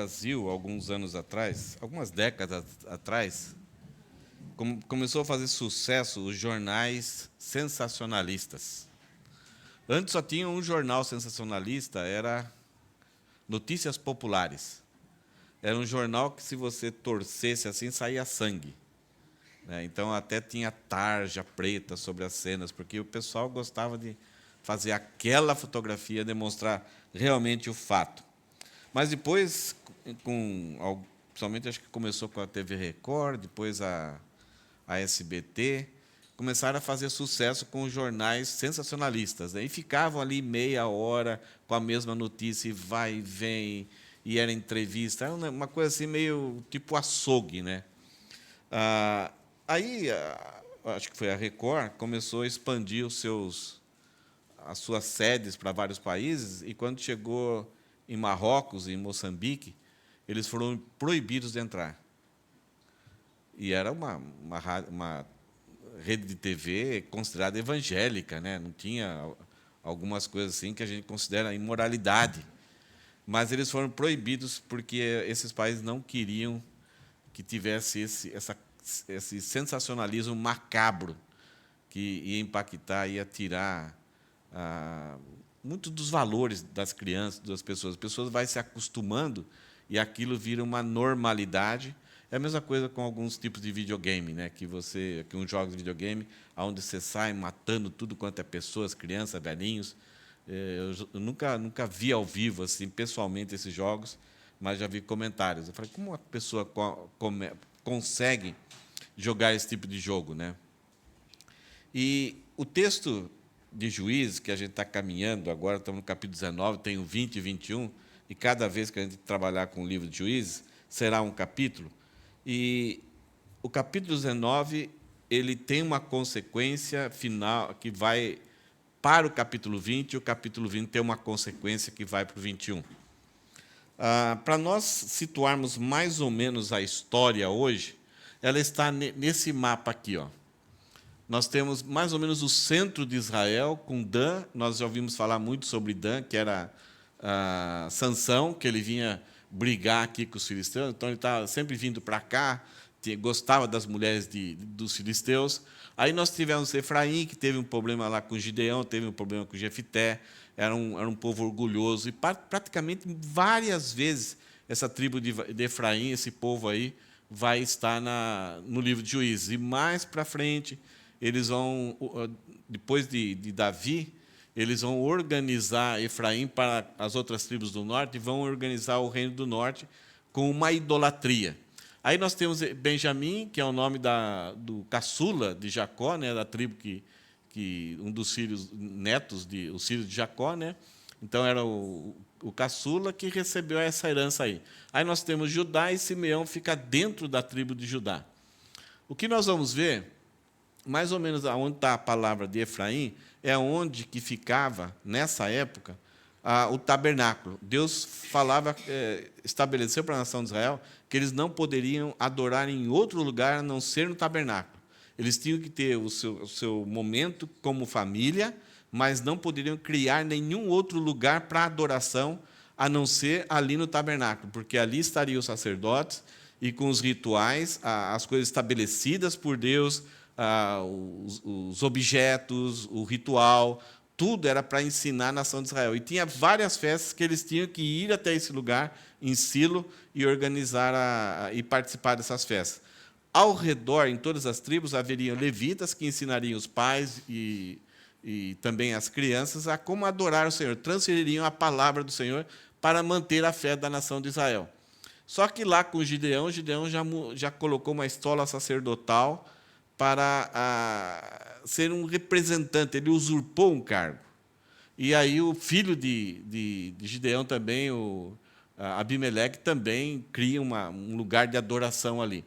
Brasil, alguns anos atrás, algumas décadas atrás, começou a fazer sucesso os jornais sensacionalistas. Antes só tinha um jornal sensacionalista, era Notícias Populares. Era um jornal que, se você torcesse assim, saía sangue. Então, até tinha tarja preta sobre as cenas, porque o pessoal gostava de fazer aquela fotografia, demonstrar realmente o fato. Mas depois, principalmente acho que começou com a TV Record, depois a SBT, começaram a fazer sucesso com os jornais sensacionalistas, né? E ficavam ali meia hora com a mesma notícia, e vai e vem, e era entrevista, era uma coisa assim meio tipo açougue, né? Aí, acho que foi a Record, começou a expandir as suas sedes para vários países, e quando chegou em Marrocos e em Moçambique, eles foram proibidos de entrar. E era uma rede de TV considerada evangélica, né? Não tinha algumas coisas assim que a gente considera imoralidade. Mas eles foram proibidos porque esses países não queriam que tivesse esse sensacionalismo macabro que ia impactar, ia tirar muito dos valores das crianças, das pessoas. As pessoas vão se acostumando e aquilo vira uma normalidade. É a mesma coisa com alguns tipos de videogame, né? Que uns jogos de videogame, onde você sai matando tudo quanto é pessoas, crianças, velhinhos. Eu nunca vi ao vivo, assim, pessoalmente, esses jogos, mas já vi comentários. Eu falei, como uma pessoa consegue jogar esse tipo de jogo, né? E o texto de Juízes, que a gente está caminhando agora, estamos no capítulo 19, tem o 20 e 21, e cada vez que a gente trabalhar com o livro de Juízes, será um capítulo. E o capítulo 19, ele tem uma consequência final que vai para o capítulo 20, e o capítulo 20 tem uma consequência que vai para o 21. Para nós situarmos mais ou menos a história hoje, ela está nesse mapa aqui, ó. Nós temos mais ou menos o centro de Israel, com Dan. Nós já ouvimos falar muito sobre Dan, que era Sansão, que ele vinha brigar aqui com os filisteus. Então, ele estava sempre vindo para cá, gostava das mulheres dos filisteus. Aí nós tivemos Efraim, que teve um problema lá com Gideão, teve um problema com Jefité. Era um povo orgulhoso. E praticamente várias vezes essa tribo de Efraim, esse povo aí, vai estar no livro de Juízes. E mais para frente, eles vão, depois de Davi, eles vão organizar Efraim para as outras tribos do norte e vão organizar o reino do norte com uma idolatria. Aí nós temos Benjamim, que é o nome do caçula de Jacó, né, da tribo que um dos filhos netos os filhos de Jacó, né? Então era o caçula que recebeu essa herança aí. Aí nós temos Judá, e Simeão fica dentro da tribo de Judá. O que nós vamos ver, mais ou menos onde está a palavra de Efraim, é onde que ficava, nessa época, o tabernáculo. Deus estabeleceu para a nação de Israel que eles não poderiam adorar em outro lugar a não ser no tabernáculo. Eles tinham que ter o seu momento como família, mas não poderiam criar nenhum outro lugar para adoração a não ser ali no tabernáculo, porque ali estariam os sacerdotes e com os rituais, as coisas estabelecidas por Deus, os objetos, o ritual, tudo era para ensinar a nação de Israel. E tinha várias festas que eles tinham que ir até esse lugar, em Silo, e organizar e participar dessas festas. Ao redor, em todas as tribos, haveriam levitas que ensinariam os pais e também as crianças a como adorar o Senhor, transfeririam a palavra do Senhor para manter a fé da nação de Israel. Só que lá com Gideão já colocou uma estola sacerdotal para ser um representante, ele usurpou um cargo. E aí o filho de Gideão também, Abimeleque, também cria um lugar de adoração ali.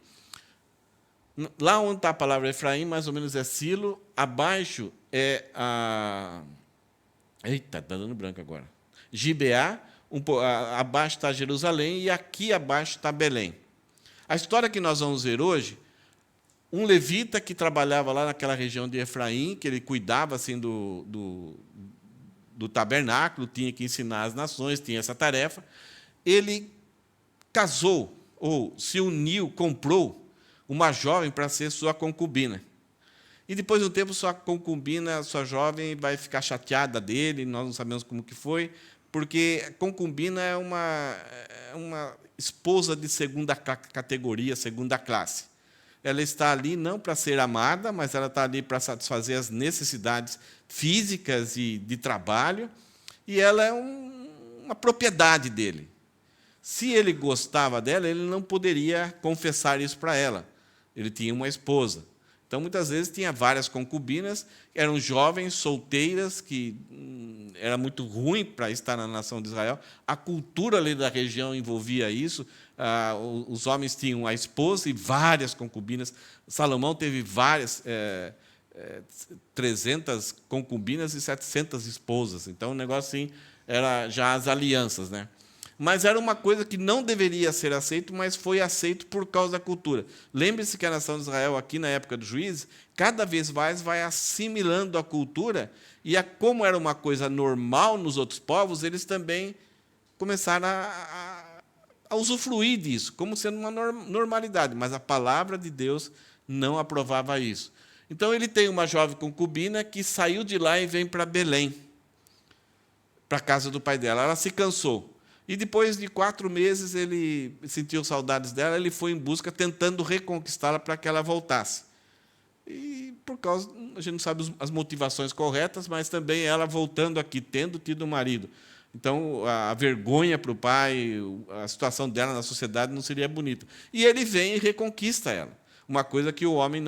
Lá onde está a palavra Efraim, mais ou menos é Silo, abaixo é Eita, está dando branco agora. Gibeá, abaixo está Jerusalém, e aqui abaixo está Belém. A história que nós vamos ver hoje, um levita que trabalhava lá naquela região de Efraim, que ele cuidava assim do tabernáculo, tinha que ensinar as nações, tinha essa tarefa. Ele casou, ou se uniu, comprou uma jovem para ser sua concubina. E depois de um tempo, sua concubina, sua jovem, vai ficar chateada dele, nós não sabemos como que foi, porque concubina é uma esposa de segunda categoria, segunda classe. Ela está ali não para ser amada, mas ela está ali para satisfazer as necessidades físicas e de trabalho, e ela é uma propriedade dele. Se ele gostava dela, ele não poderia confessar isso para ela. Ele tinha uma esposa. Então, muitas vezes, tinha várias concubinas, eram jovens, solteiras, que era muito ruim para estar na nação de Israel. A cultura ali da região envolvia isso. Os homens tinham a esposa e várias concubinas. Salomão teve 300 concubinas e 700 esposas. Então, o negócio assim, era já as alianças, né? Mas era uma coisa que não deveria ser aceito, mas foi aceito por causa da cultura. Lembre-se que a nação de Israel, aqui na época dos juízes, cada vez mais vai assimilando a cultura, e como era uma coisa normal nos outros povos, eles também começaram a usufruir disso, como sendo uma normalidade, mas a palavra de Deus não aprovava isso. Então, ele tem uma jovem concubina que saiu de lá e vem para Belém, para a casa do pai dela. Ela se cansou. E depois de 4 meses, ele sentiu saudades dela, ele foi em busca, tentando reconquistá-la para que ela voltasse. E por causa, a gente não sabe as motivações corretas, mas também ela voltando aqui, tendo tido um marido. Então, a vergonha para o pai, a situação dela na sociedade não seria bonita. E ele vem e reconquista ela. Uma coisa que o homem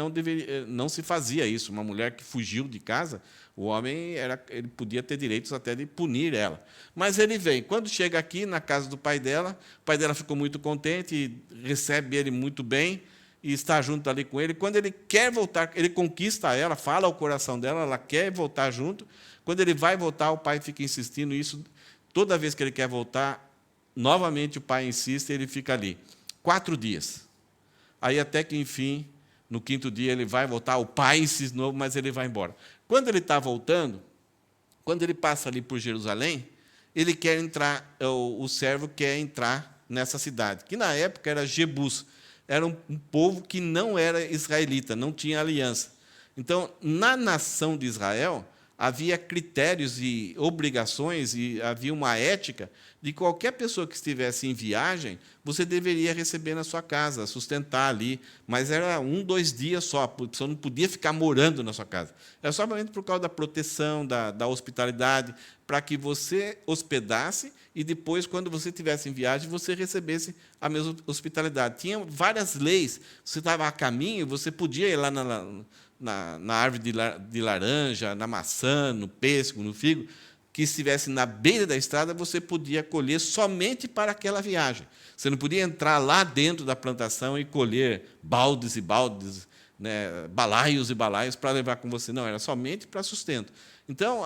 não se fazia isso. Uma mulher que fugiu de casa, o homem ele podia ter direitos até de punir ela. Mas ele vem. Quando chega aqui na casa do pai dela, o pai dela ficou muito contente, recebe ele muito bem e está junto ali com ele. Quando ele quer voltar, ele conquista ela, fala ao coração dela, ela quer voltar junto. Quando ele vai voltar, o pai fica insistindo isso. Toda vez que ele quer voltar, novamente o pai insiste e ele fica ali. 4 dias. Aí, até que, enfim, no 5º dia, ele vai voltar, o pai insiste de novo, mas ele vai embora. Quando ele está voltando, quando ele passa ali por Jerusalém, ele quer entrar, o servo quer entrar nessa cidade, que na época era Jebus, era um povo que não era israelita, não tinha aliança. Então, na nação de Israel, havia critérios e obrigações, e havia uma ética de qualquer pessoa que estivesse em viagem, você deveria receber na sua casa, sustentar ali, mas era 1, 2 dias só, a pessoa não podia ficar morando na sua casa. Era somente por causa da proteção, da hospitalidade, para que você hospedasse e depois, quando você estivesse em viagem, você recebesse a mesma hospitalidade. Tinha várias leis. Você estava a caminho, você podia ir lá na árvore de laranja, na maçã, no pêssego, no figo, que estivesse na beira da estrada, você podia colher somente para aquela viagem. Você não podia entrar lá dentro da plantação e colher baldes e baldes, né, balaios e balaios para levar com você. Não, era somente para sustento. Então,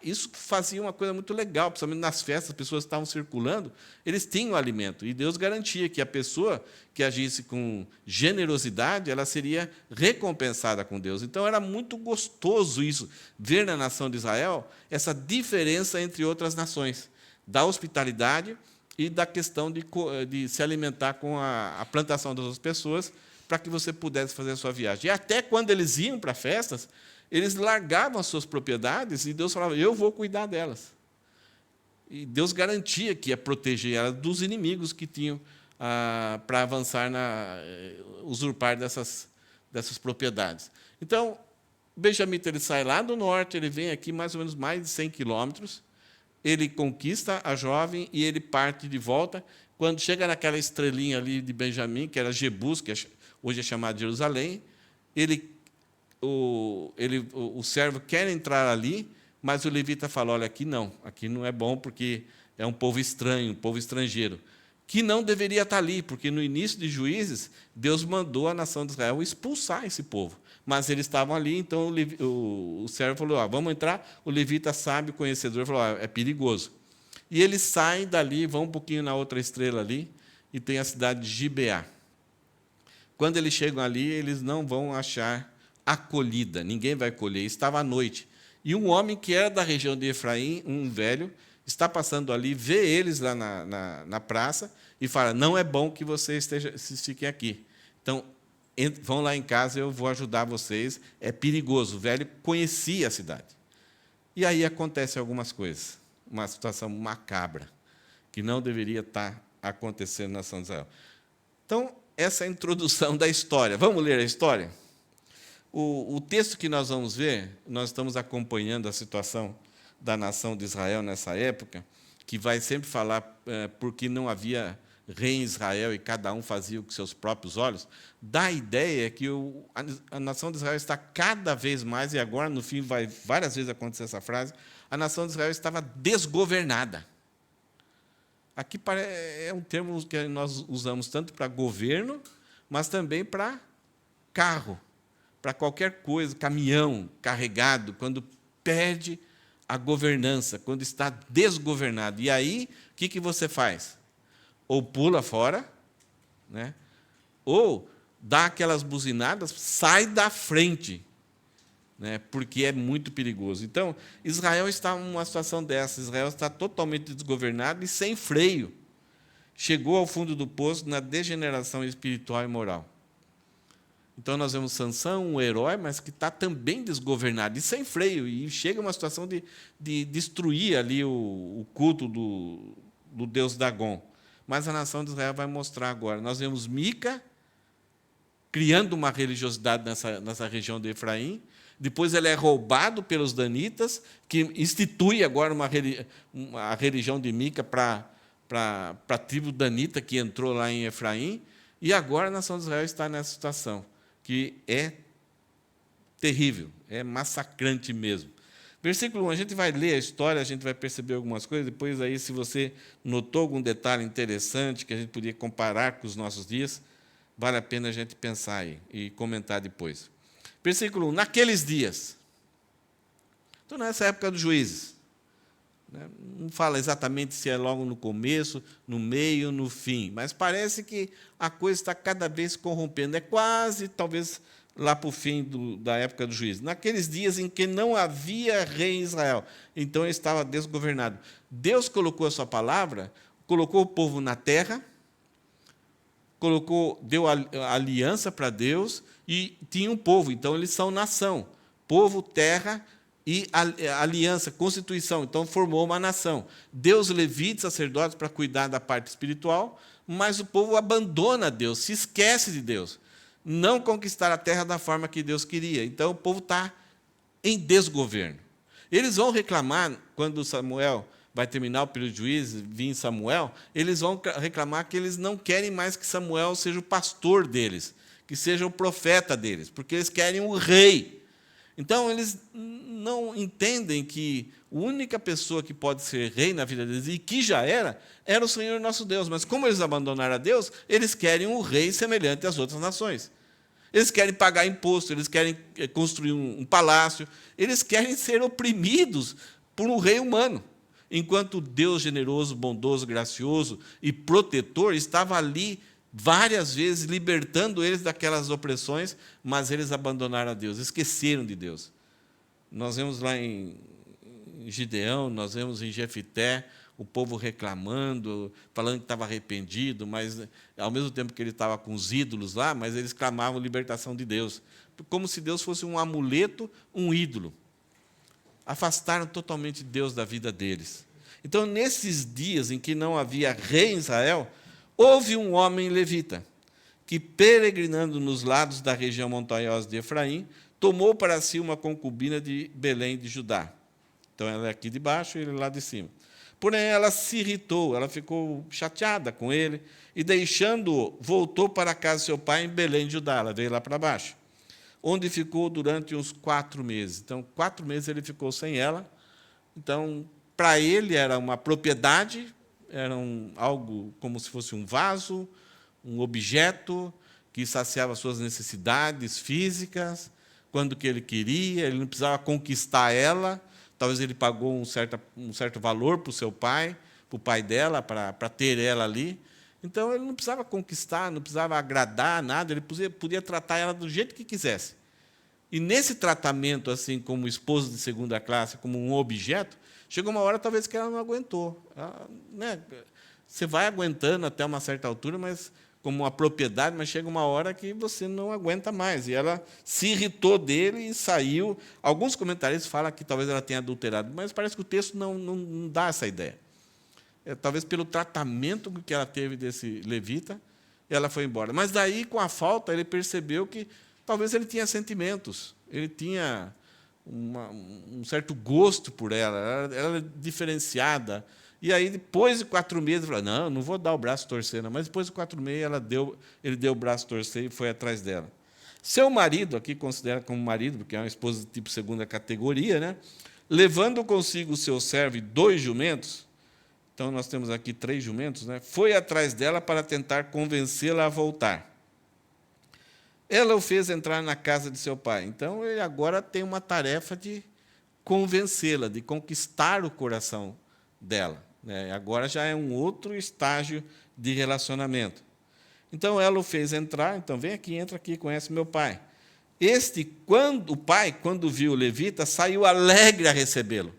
isso fazia uma coisa muito legal, principalmente nas festas, as pessoas estavam circulando, eles tinham alimento, e Deus garantia que a pessoa que agisse com generosidade, ela seria recompensada com Deus. Então, era muito gostoso isso, ver na nação de Israel essa diferença entre outras nações, da hospitalidade e da questão de se alimentar com a plantação das outras pessoas, para que você pudesse fazer a sua viagem. E até quando eles iam para festas, eles largavam as suas propriedades e Deus falava, eu vou cuidar delas. E Deus garantia que ia proteger elas dos inimigos que tinham para avançar, usurpar dessas propriedades. Então, Benjamim ele sai lá do norte, ele vem aqui mais ou menos mais de 100 quilômetros, ele conquista a jovem e ele parte de volta. Quando chega naquela estrelinha ali de Benjamim, que era Jebus, que hoje é chamado de Jerusalém, o servo quer entrar ali, mas o levita fala, olha, aqui não é bom, porque é um povo estranho, um povo estrangeiro, que não deveria estar ali, porque no início de Juízes, Deus mandou a nação de Israel expulsar esse povo. Mas eles estavam ali, então o servo falou, vamos entrar, o levita sábio, conhecedor, falou, é perigoso. E eles saem dali, vão um pouquinho na outra estrela ali, e tem a cidade de Gibeá. Quando eles chegam ali, eles não vão achar acolhida, ninguém vai colher, estava à noite. E um homem que era da região de Efraim, um velho, está passando ali, vê eles lá na praça e fala: não é bom que vocês fiquem aqui. Então, vão lá em casa, eu vou ajudar vocês, é perigoso. O velho conhecia a cidade. E aí acontecem algumas coisas, uma situação macabra, que não deveria estar acontecendo na nação de Israel. Então, essa é a introdução da história. Vamos ler a história? O texto que nós vamos ver, nós estamos acompanhando a situação da nação de Israel nessa época, que vai sempre falar porque não havia rei em Israel e cada um fazia o com seus próprios olhos, dá a ideia que a nação de Israel está cada vez mais, e agora, no fim, vai várias vezes acontecer essa frase, a nação de Israel estava desgovernada. Aqui é um termo que nós usamos tanto para governo, mas também para carro, para qualquer coisa, caminhão carregado, quando perde a governança, quando está desgovernado. E aí, o que você faz? Ou pula fora, né? Ou dá aquelas buzinadas, sai da frente, né? Porque é muito perigoso. Então, Israel está numa situação dessa. Israel está totalmente desgovernado e sem freio. Chegou ao fundo do poço na degeneração espiritual e moral. Então, nós vemos Sansão, um herói, mas que está também desgovernado e sem freio. E chega a uma situação de destruir ali o culto do deus Dagon. Mas a nação de Israel vai mostrar agora. Nós vemos Mica criando uma religiosidade nessa região de Efraim. Depois ele é roubado pelos danitas, que institui agora a religião de Mica para a tribo danita que entrou lá em Efraim. E agora a nação de Israel está nessa situação, que é terrível, é massacrante mesmo. Versículo 1, a gente vai ler a história, a gente vai perceber algumas coisas, depois, aí, se você notou algum detalhe interessante que a gente podia comparar com os nossos dias, vale a pena a gente pensar aí e comentar depois. Versículo 1, naqueles dias. Então, nessa época dos juízes. Não fala exatamente se é logo no começo, no meio, no fim, mas parece que a coisa está cada vez se corrompendo. É quase, talvez, lá para o fim da época do juízo. Naqueles dias em que não havia rei em Israel, então ele estava desgovernado. Deus colocou a sua palavra, colocou o povo na terra, deu aliança para Deus e tinha um povo, então eles são nação. Povo, terra e aliança, constituição, então formou uma nação. Deus levitas, sacerdotes para cuidar da parte espiritual, mas o povo abandona Deus, se esquece de Deus. Não conquistar a terra da forma que Deus queria. Então o povo está em desgoverno. Eles vão reclamar, quando Samuel vai terminar o período de juízes, vir Samuel, eles vão reclamar que eles não querem mais que Samuel seja o pastor deles, que seja o profeta deles, porque eles querem um rei. Então, eles não entendem que a única pessoa que pode ser rei na vida deles, e que já era o Senhor nosso Deus. Mas, como eles abandonaram a Deus, eles querem um rei semelhante às outras nações. Eles querem pagar imposto, eles querem construir um palácio, eles querem ser oprimidos por um rei humano. Enquanto Deus generoso, bondoso, gracioso e protetor estava ali várias vezes libertando eles daquelas opressões, mas eles abandonaram a Deus, esqueceram de Deus. Nós vemos lá em Gideão, nós vemos em Jefité, o povo reclamando, falando que estava arrependido, mas, ao mesmo tempo que ele estava com os ídolos lá, mas eles clamavam libertação de Deus, como se Deus fosse um amuleto, um ídolo. Afastaram totalmente Deus da vida deles. Então, nesses dias em que não havia rei em Israel, houve um homem levita, que, peregrinando nos lados da região montanhosa de Efraim, tomou para si uma concubina de Belém de Judá. Então, ela é aqui de baixo e ele lá de cima. Porém, ela se irritou, ela ficou chateada com ele, e, deixando-o, voltou para a casa de seu pai em Belém de Judá. Ela veio lá para baixo, onde ficou durante uns 4 meses. Então, 4 meses ele ficou sem ela. Então, para ele, era uma propriedade, era algo como se fosse um vaso, um objeto que saciava suas necessidades físicas, quando que ele queria, ele não precisava conquistar ela, talvez ele pagou um certo valor para o pai dela, para ter ela ali. Então, ele não precisava conquistar, não precisava agradar nada, ele podia tratar ela do jeito que quisesse. E, nesse tratamento, assim, como esposo de segunda classe, como um objeto, Chegou uma hora, talvez, que ela não aguentou. Você vai aguentando até uma certa altura, mas como uma propriedade, mas chega uma hora que você não aguenta mais. E ela se irritou dele e saiu. Alguns comentaristas falam que talvez ela tenha adulterado, mas parece que o texto não dá essa ideia. Talvez pelo tratamento que ela teve desse levita, ela foi embora. Mas daí, com a falta, ele percebeu que talvez ele tinha sentimentos, ele tinha um certo gosto por ela, ela era diferenciada. E aí, depois de 4 meses, ele falou, não vou dar o braço a torcer, não. Mas depois de 4 meses, ele deu o braço a torcer e foi atrás dela. Seu marido, aqui considera como marido, porque é uma esposa de tipo segunda categoria, né? Levando consigo o seu servo e 2 jumentos, então nós temos aqui 3 jumentos, né? Foi atrás dela para tentar convencê-la a voltar. Ela o fez entrar na casa de seu pai. Então, ele agora tem uma tarefa de convencê-la, de conquistar o coração dela. Agora já é um outro estágio de relacionamento. Então, ela o fez entrar. Então, vem aqui, entra aqui, conhece meu pai. O pai, quando viu o levita, saiu alegre a recebê-lo.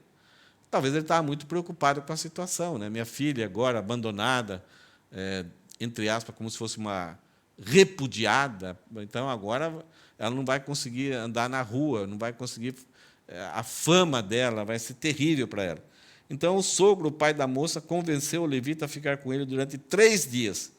Talvez ele estava muito preocupado com a situação. Minha filha, agora abandonada, entre aspas, como se fosse uma repudiada, então agora ela não vai conseguir andar na rua, não vai conseguir, a fama dela vai ser terrível para ela. Então o sogro, o pai da moça, convenceu o levita a ficar com ele durante 3 dias.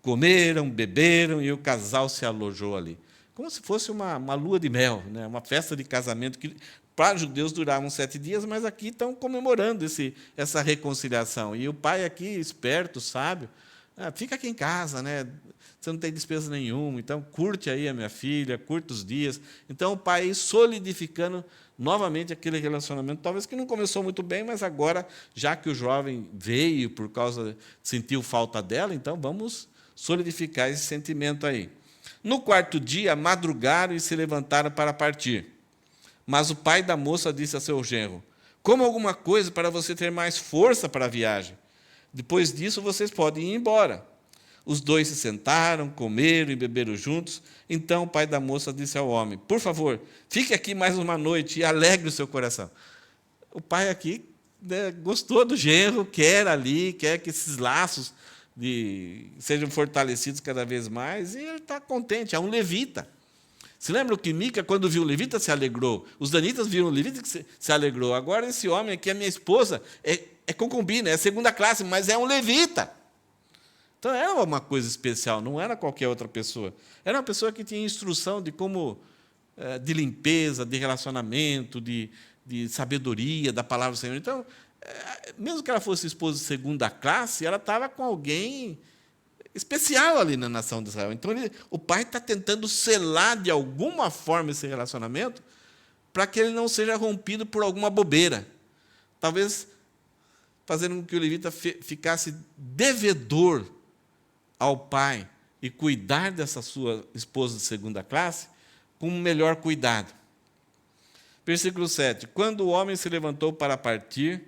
Comeram, beberam e o casal se alojou ali. Como se fosse uma lua de mel, uma festa de casamento que para os judeus duravam 7 dias, mas aqui estão comemorando essa reconciliação. E o pai aqui, esperto, sábio, fica aqui em casa, você não tem despesa nenhuma, então curte aí a minha filha, curte os dias. Então, o pai solidificando novamente aquele relacionamento, talvez que não começou muito bem, mas agora, já que o jovem veio por causa, sentiu falta dela, então vamos solidificar esse sentimento aí. No 4º dia, madrugaram e se levantaram para partir. Mas o pai da moça disse a seu genro, coma alguma coisa para você ter mais força para a viagem. Depois disso, vocês podem ir embora. Os 2 se sentaram, comeram e beberam juntos. Então o pai da moça disse ao homem, por favor, fique aqui mais uma noite e alegre o seu coração. O pai aqui gostou do genro, quer que esses laços sejam fortalecidos cada vez mais, e ele está contente, é um levita. Se lembram que Mica, quando viu o levita, se alegrou? Os danitas viram o levita que se alegrou. Agora, esse homem aqui, a minha esposa, é concubina, é 2ª classe, mas é um levita. Então, era uma coisa especial, não era qualquer outra pessoa. Era uma pessoa que tinha instrução de como, de limpeza, de relacionamento, de sabedoria, da palavra do Senhor. Então, mesmo que ela fosse esposa de 2ª classe, ela estava com alguém especial ali na nação de Israel. Então, o pai está tentando selar, de alguma forma, esse relacionamento, para que ele não seja rompido por alguma bobeira. Talvez fazendo com que o levita ficasse devedor ao pai e cuidar dessa sua esposa de 2ª classe com um melhor cuidado. Versículo 7. Quando o homem se levantou para partir,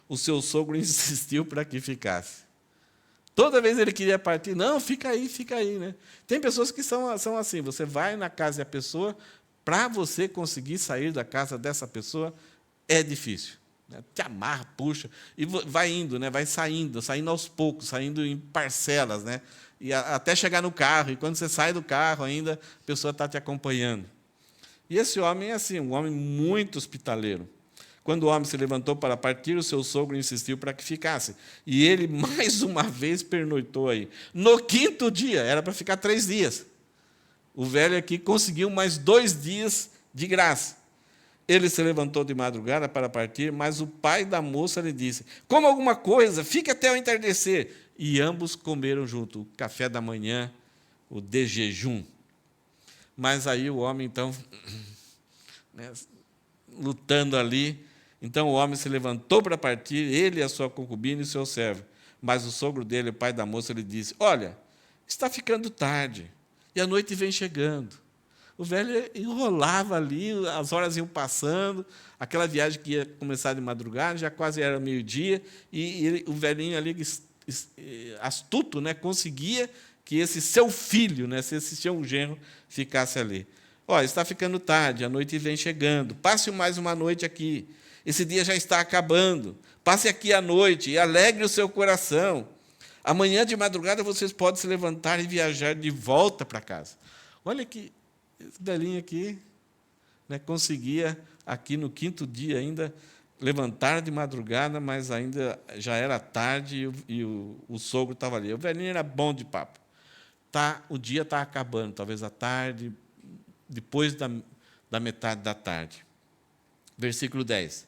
o seu sogro insistiu para que ficasse. Toda vez ele queria partir, não, fica aí. Tem pessoas que são assim, você vai na casa da pessoa, para você conseguir sair da casa dessa pessoa, é difícil. Te amarra, puxa, e vai indo, vai saindo aos poucos, saindo em parcelas, e até chegar no carro, e quando você sai do carro ainda, a pessoa está te acompanhando. E esse homem é assim, um homem muito hospitaleiro. Quando o homem se levantou para partir, o seu sogro insistiu para que ficasse. E ele, mais uma vez, pernoitou aí. No 5º dia, era para ficar 3 dias. O velho aqui conseguiu mais 2 dias de graça. Ele se levantou de madrugada para partir, mas o pai da moça lhe disse, coma alguma coisa, fique até o entardecer. E ambos comeram junto, o café da manhã, o de jejum. Mas aí o homem, então, lutando ali, então o homem se levantou para partir, ele, a sua concubina e o seu servo. Mas o sogro dele, o pai da moça, lhe disse, olha, está ficando tarde, e a noite vem chegando. O velho enrolava ali, as horas iam passando, aquela viagem que ia começar de madrugada, já quase era meio-dia, e o velhinho ali, astuto, conseguia que esse seu filho, se esse seu genro, ficasse ali. Olha, está ficando tarde, a noite vem chegando, passe mais uma noite aqui. Esse dia já está acabando. Passe aqui à noite e alegre o seu coração. Amanhã de madrugada vocês podem se levantar e viajar de volta para casa. Olha que esse velhinho aqui, né, conseguia, aqui no 5º dia ainda, levantar de madrugada, mas ainda já era tarde e o sogro estava ali. O velhinho era bom de papo. O dia está acabando, talvez à tarde, depois da metade da tarde. Versículo 10.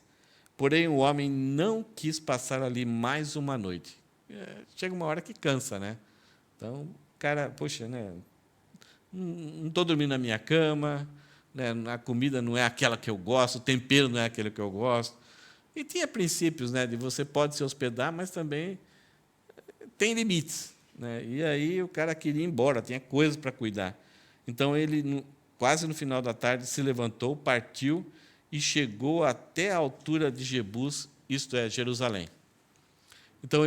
Porém, o homem não quis passar ali mais uma noite. Chega uma hora que cansa, né? Então, o cara, poxa, né? Não estou dormindo na minha cama, né? A comida não é aquela que eu gosto, o tempero não é aquele que eu gosto. E tinha princípios, né? De você pode se hospedar, mas também tem limites, né? E aí o cara queria ir embora, tinha coisas para cuidar. Então, ele, quase no final da tarde, se levantou, partiu e chegou até a altura de Jebus, isto é, Jerusalém. Então,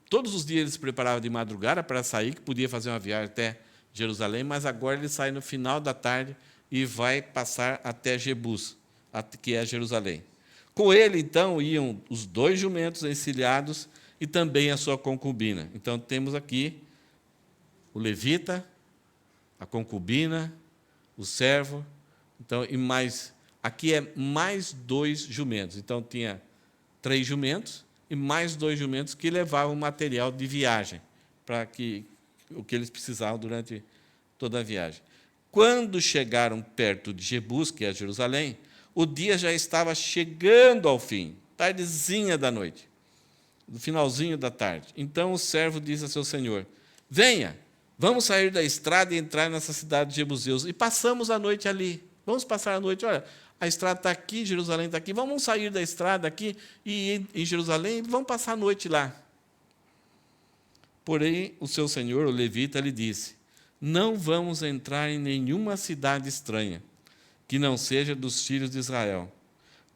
todos os dias ele se preparava de madrugada para sair, que podia fazer uma viagem até Jerusalém, mas agora ele sai no final da tarde e vai passar até Jebus, que é Jerusalém. Com ele, então, iam os 2 jumentos encilhados e também a sua concubina. Então, temos aqui o levita, a concubina, o servo, então, e mais, aqui é mais 2 jumentos. Então, tinha 3 jumentos e mais 2 jumentos que levavam material de viagem, para o que eles precisavam durante toda a viagem. Quando chegaram perto de Jebus, que é Jerusalém, o dia já estava chegando ao fim, tardezinha da noite, no finalzinho da tarde. Então o servo disse a seu senhor: venha, vamos sair da estrada e entrar nessa cidade de Jebuseus, e passamos a noite ali. Vamos passar a noite, olha, a estrada está aqui, Jerusalém está aqui, vamos sair da estrada aqui e ir em Jerusalém, vamos passar a noite lá. Porém, o seu senhor, o levita, lhe disse: não vamos entrar em nenhuma cidade estranha, que não seja dos filhos de Israel.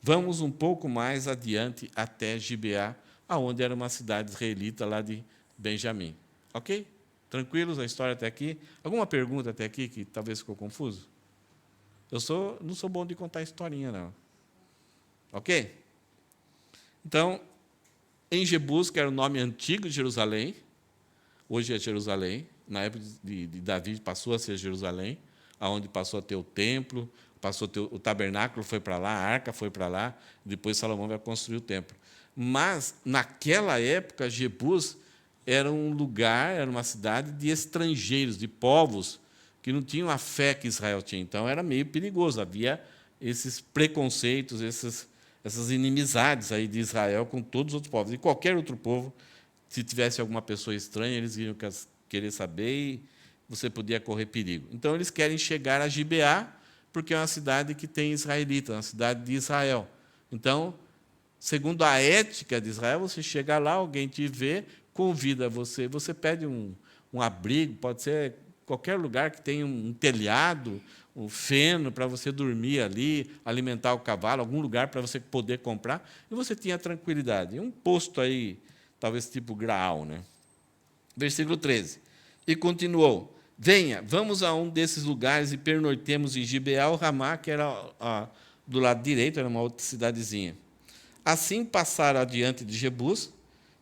Vamos um pouco mais adiante até Gibeá, aonde era uma cidade israelita lá de Benjamim. Ok? Tranquilos a história até aqui? Alguma pergunta até aqui que talvez ficou confuso? Não sou bom de contar historinha, não. Ok? Então, em Jebus, que era o nome antigo de Jerusalém, hoje é Jerusalém, na época de Davi passou a ser Jerusalém, aonde passou a ter o templo, passou a ter o tabernáculo, foi para lá, a arca foi para lá, depois Salomão vai construir o templo. Mas, naquela época, Jebus era um lugar, era uma cidade de estrangeiros, de povos que não tinham a fé que Israel tinha. Então, era meio perigoso, havia esses preconceitos, essas inimizades aí de Israel com todos os outros povos. E qualquer outro povo, se tivesse alguma pessoa estranha, eles iriam querer saber e você podia correr perigo. Então, eles querem chegar a Gibeá, porque é uma cidade que tem israelitas, uma cidade de Israel. Então, segundo a ética de Israel, você chega lá, alguém te vê, convida você, você pede um abrigo, pode ser qualquer lugar que tenha um telhado, um feno para você dormir ali, alimentar o cavalo, algum lugar para você poder comprar, e você tinha tranquilidade. E um posto aí, talvez tipo Graal, né? Versículo 13. E continuou: venha, vamos a um desses lugares e pernoitemos em Gibeá ou Ramá, que era do lado direito, era uma outra cidadezinha. Assim passaram adiante de Jebus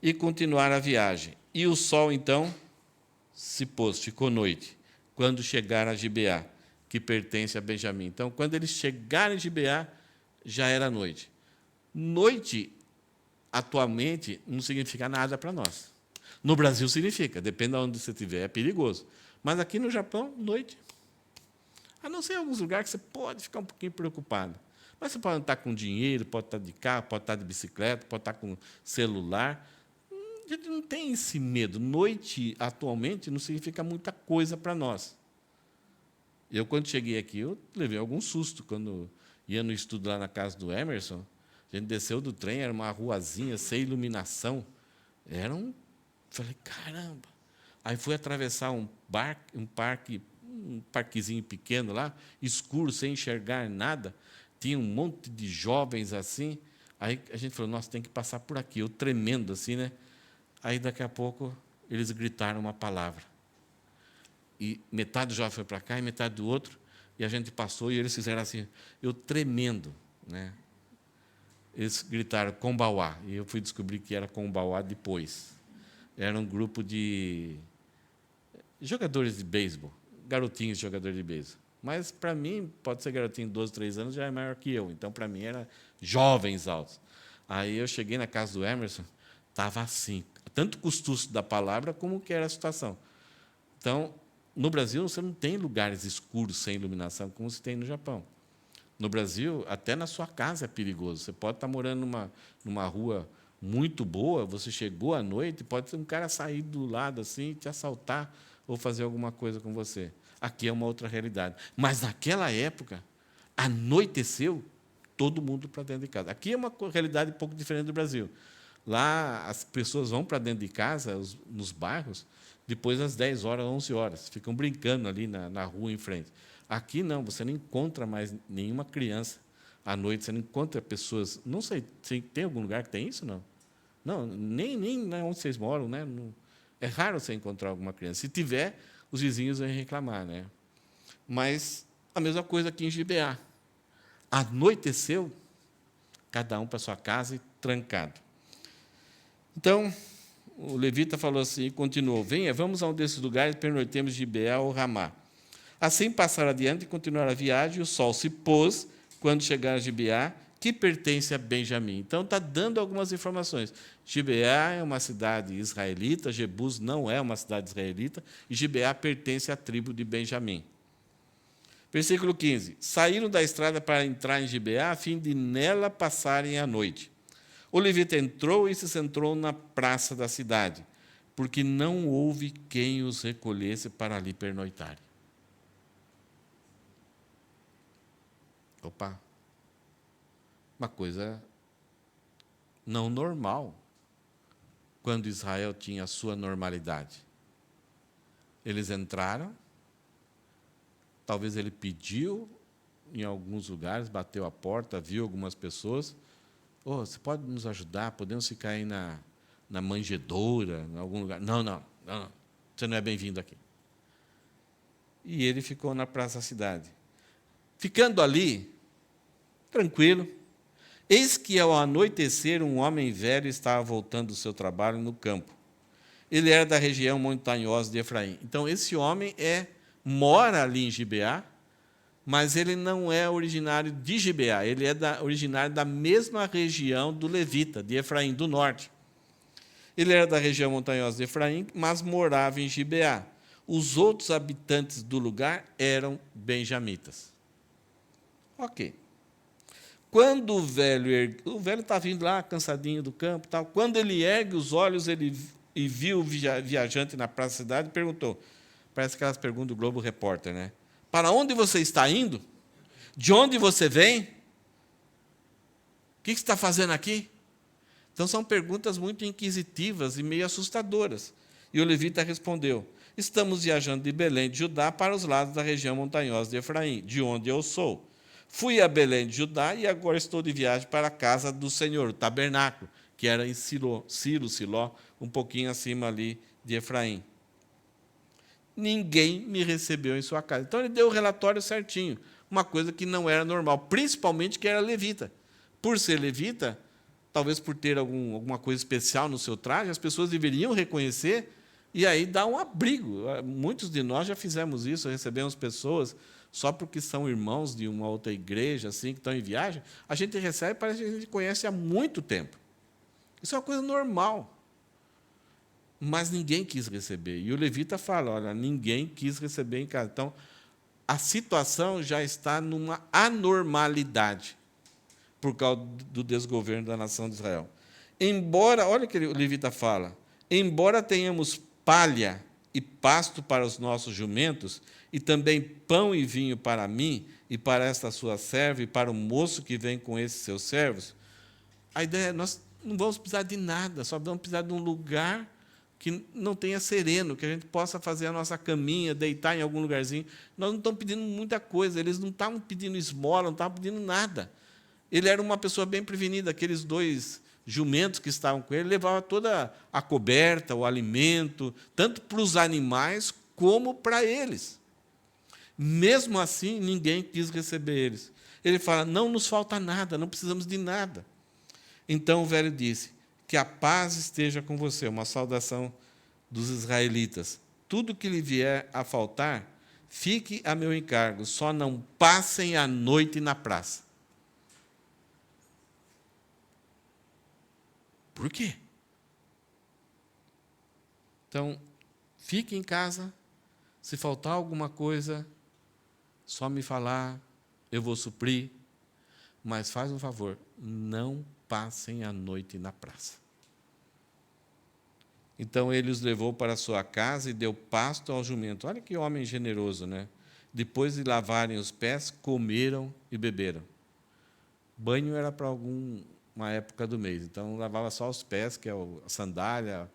e continuaram a viagem. E o sol, então, se pôs, ficou noite, quando chegaram a Gibeá, que pertence a Benjamim. Então, quando eles chegaram em Gibeá, já era noite. Noite, atualmente, não significa nada para nós. No Brasil significa, depende de onde você estiver, é perigoso. Mas aqui no Japão, noite. A não ser em alguns lugares que você pode ficar um pouquinho preocupado. Mas você pode estar com dinheiro, pode estar de carro, pode estar de bicicleta, pode estar com celular. A gente não tem esse medo. Noite, atualmente, não significa muita coisa para nós. Eu, quando cheguei aqui, eu levei algum susto. Quando ia no estudo lá na casa do Emerson, a gente desceu do trem, era uma ruazinha sem iluminação. Falei, caramba. Aí fui atravessar um parquezinho pequeno lá, escuro, sem enxergar nada. Tinha um monte de jovens assim. Aí a gente falou, nossa, tem que passar por aqui. Eu tremendo assim, né? Aí, daqui a pouco, eles gritaram uma palavra. E metade do jovem foi para cá e metade do outro. E a gente passou e eles fizeram assim, eu tremendo, né? eles gritaram Kombawá, e eu fui descobrir que era Kombawá depois. Era um grupo de jogadores de beisebol, garotinhos de jogadores de beisebol. Mas, para mim, pode ser garotinho de 12, 13 anos, já é maior que eu. Então, para mim, era jovens altos. Aí eu cheguei na casa do Emerson, estava assim, tanto o custo da palavra como que era a situação. Então, no Brasil, você não tem lugares escuros sem iluminação, como se tem no Japão. No Brasil, até na sua casa é perigoso. Você pode estar morando numa rua muito boa, você chegou à noite, pode ter um cara sair do lado assim e te assaltar ou fazer alguma coisa com você. Aqui é uma outra realidade. Mas, naquela época, anoiteceu, todo mundo para dentro de casa. Aqui é uma realidade um pouco diferente do Brasil. Lá, as pessoas vão para dentro de casa, nos bairros, depois das 10 horas, 11 horas. Ficam brincando ali na rua em frente. Aqui, não, você não encontra mais nenhuma criança à noite, você não encontra pessoas... Não sei, tem algum lugar que tem isso, não? Não, nem onde vocês moram, né? Não, é raro você encontrar alguma criança. Se tiver, os vizinhos vão reclamar, né? Mas a mesma coisa aqui em Gibeá. Anoiteceu, cada um para sua casa e trancado. Então, o levita falou assim, e continuou, venha, vamos a um desses lugares, pernoitemos Gibeá ou Ramá. Assim passaram adiante e continuaram a viagem, o sol se pôs quando chegaram a Gibeá, que pertence a Benjamim. Então, está dando algumas informações. Gibeá é uma cidade israelita, Jebus não é uma cidade israelita, e Gibeá pertence à tribo de Benjamim. Versículo 15. Saíram da estrada para entrar em Gibeá, a fim de nela passarem a noite. O levita entrou e se sentou na praça da cidade, porque não houve quem os recolhesse para ali pernoitarem. Opa! Uma coisa não normal, quando Israel tinha a sua normalidade. Eles entraram, talvez ele pediu em alguns lugares, bateu a porta, viu algumas pessoas, você pode nos ajudar, podemos ficar aí na manjedoura, em algum lugar. Não, você não é bem-vindo aqui. E ele ficou na praça da cidade. Ficando ali, tranquilo, eis que, ao anoitecer, um homem velho estava voltando do seu trabalho no campo. Ele era da região montanhosa de Efraim. Então, esse homem mora ali em Gibeá, mas ele não é originário de Gibeá, ele é originário da mesma região do levita, de Efraim, do norte. Ele era da região montanhosa de Efraim, mas morava em Gibeá. Os outros habitantes do lugar eram benjamitas. Ok. Quando o velho está vindo lá, cansadinho do campo, tal. Quando ele ergue os olhos e viu o viajante na praça da cidade, perguntou, parece aquelas perguntas do Globo Repórter, né? Para onde você está indo? De onde você vem? O que você está fazendo aqui? Então, são perguntas muito inquisitivas e meio assustadoras. E o levita respondeu, estamos viajando de Belém de Judá para os lados da região montanhosa de Efraim, de onde eu sou. Fui a Belém de Judá e agora estou de viagem para a casa do Senhor, o tabernáculo, que era em Siló, um pouquinho acima ali de Efraim. Ninguém me recebeu em sua casa. Então, ele deu o relatório certinho, uma coisa que não era normal, principalmente que era levita. Por ser levita, talvez por ter alguma coisa especial no seu traje, as pessoas deveriam reconhecer e aí dar um abrigo. Muitos de nós já fizemos isso, recebemos pessoas só porque são irmãos de uma outra igreja, assim, que estão em viagem, a gente recebe, parece que a gente conhece há muito tempo. Isso é uma coisa normal. Mas ninguém quis receber. E o levita fala, olha, ninguém quis receber em casa. Então, a situação já está numa anormalidade por causa do desgoverno da nação de Israel. Embora, olha o que o levita fala, embora tenhamos palha e pasto para os nossos jumentos, e também pão e vinho para mim, e para esta sua serva, e para o moço que vem com esses seus servos, a ideia é, nós não vamos precisar de nada, só vamos precisar de um lugar que não tenha sereno, que a gente possa fazer a nossa caminha, deitar em algum lugarzinho. Nós não estamos pedindo muita coisa, eles não estavam pedindo esmola, não estavam pedindo nada. Ele era uma pessoa bem prevenida, aqueles 2 jumentos que estavam com ele, levavam toda a coberta, o alimento, tanto para os animais como para eles. Mesmo assim, ninguém quis receber eles. Ele fala, não nos falta nada, não precisamos de nada. Então o velho disse: que a paz esteja com você, uma saudação dos israelitas. Tudo que lhe vier a faltar, fique a meu encargo, só não passem a noite na praça. Por quê? Então, fique em casa, se faltar alguma coisa, só me falar, eu vou suprir, mas faz um favor, não passem a noite na praça. Então ele os levou para sua casa e deu pasto ao jumento. Olha que homem generoso, né? Depois de lavarem os pés, comeram e beberam. Banho era para uma época do mês, então lavava só os pés, que é a sandália,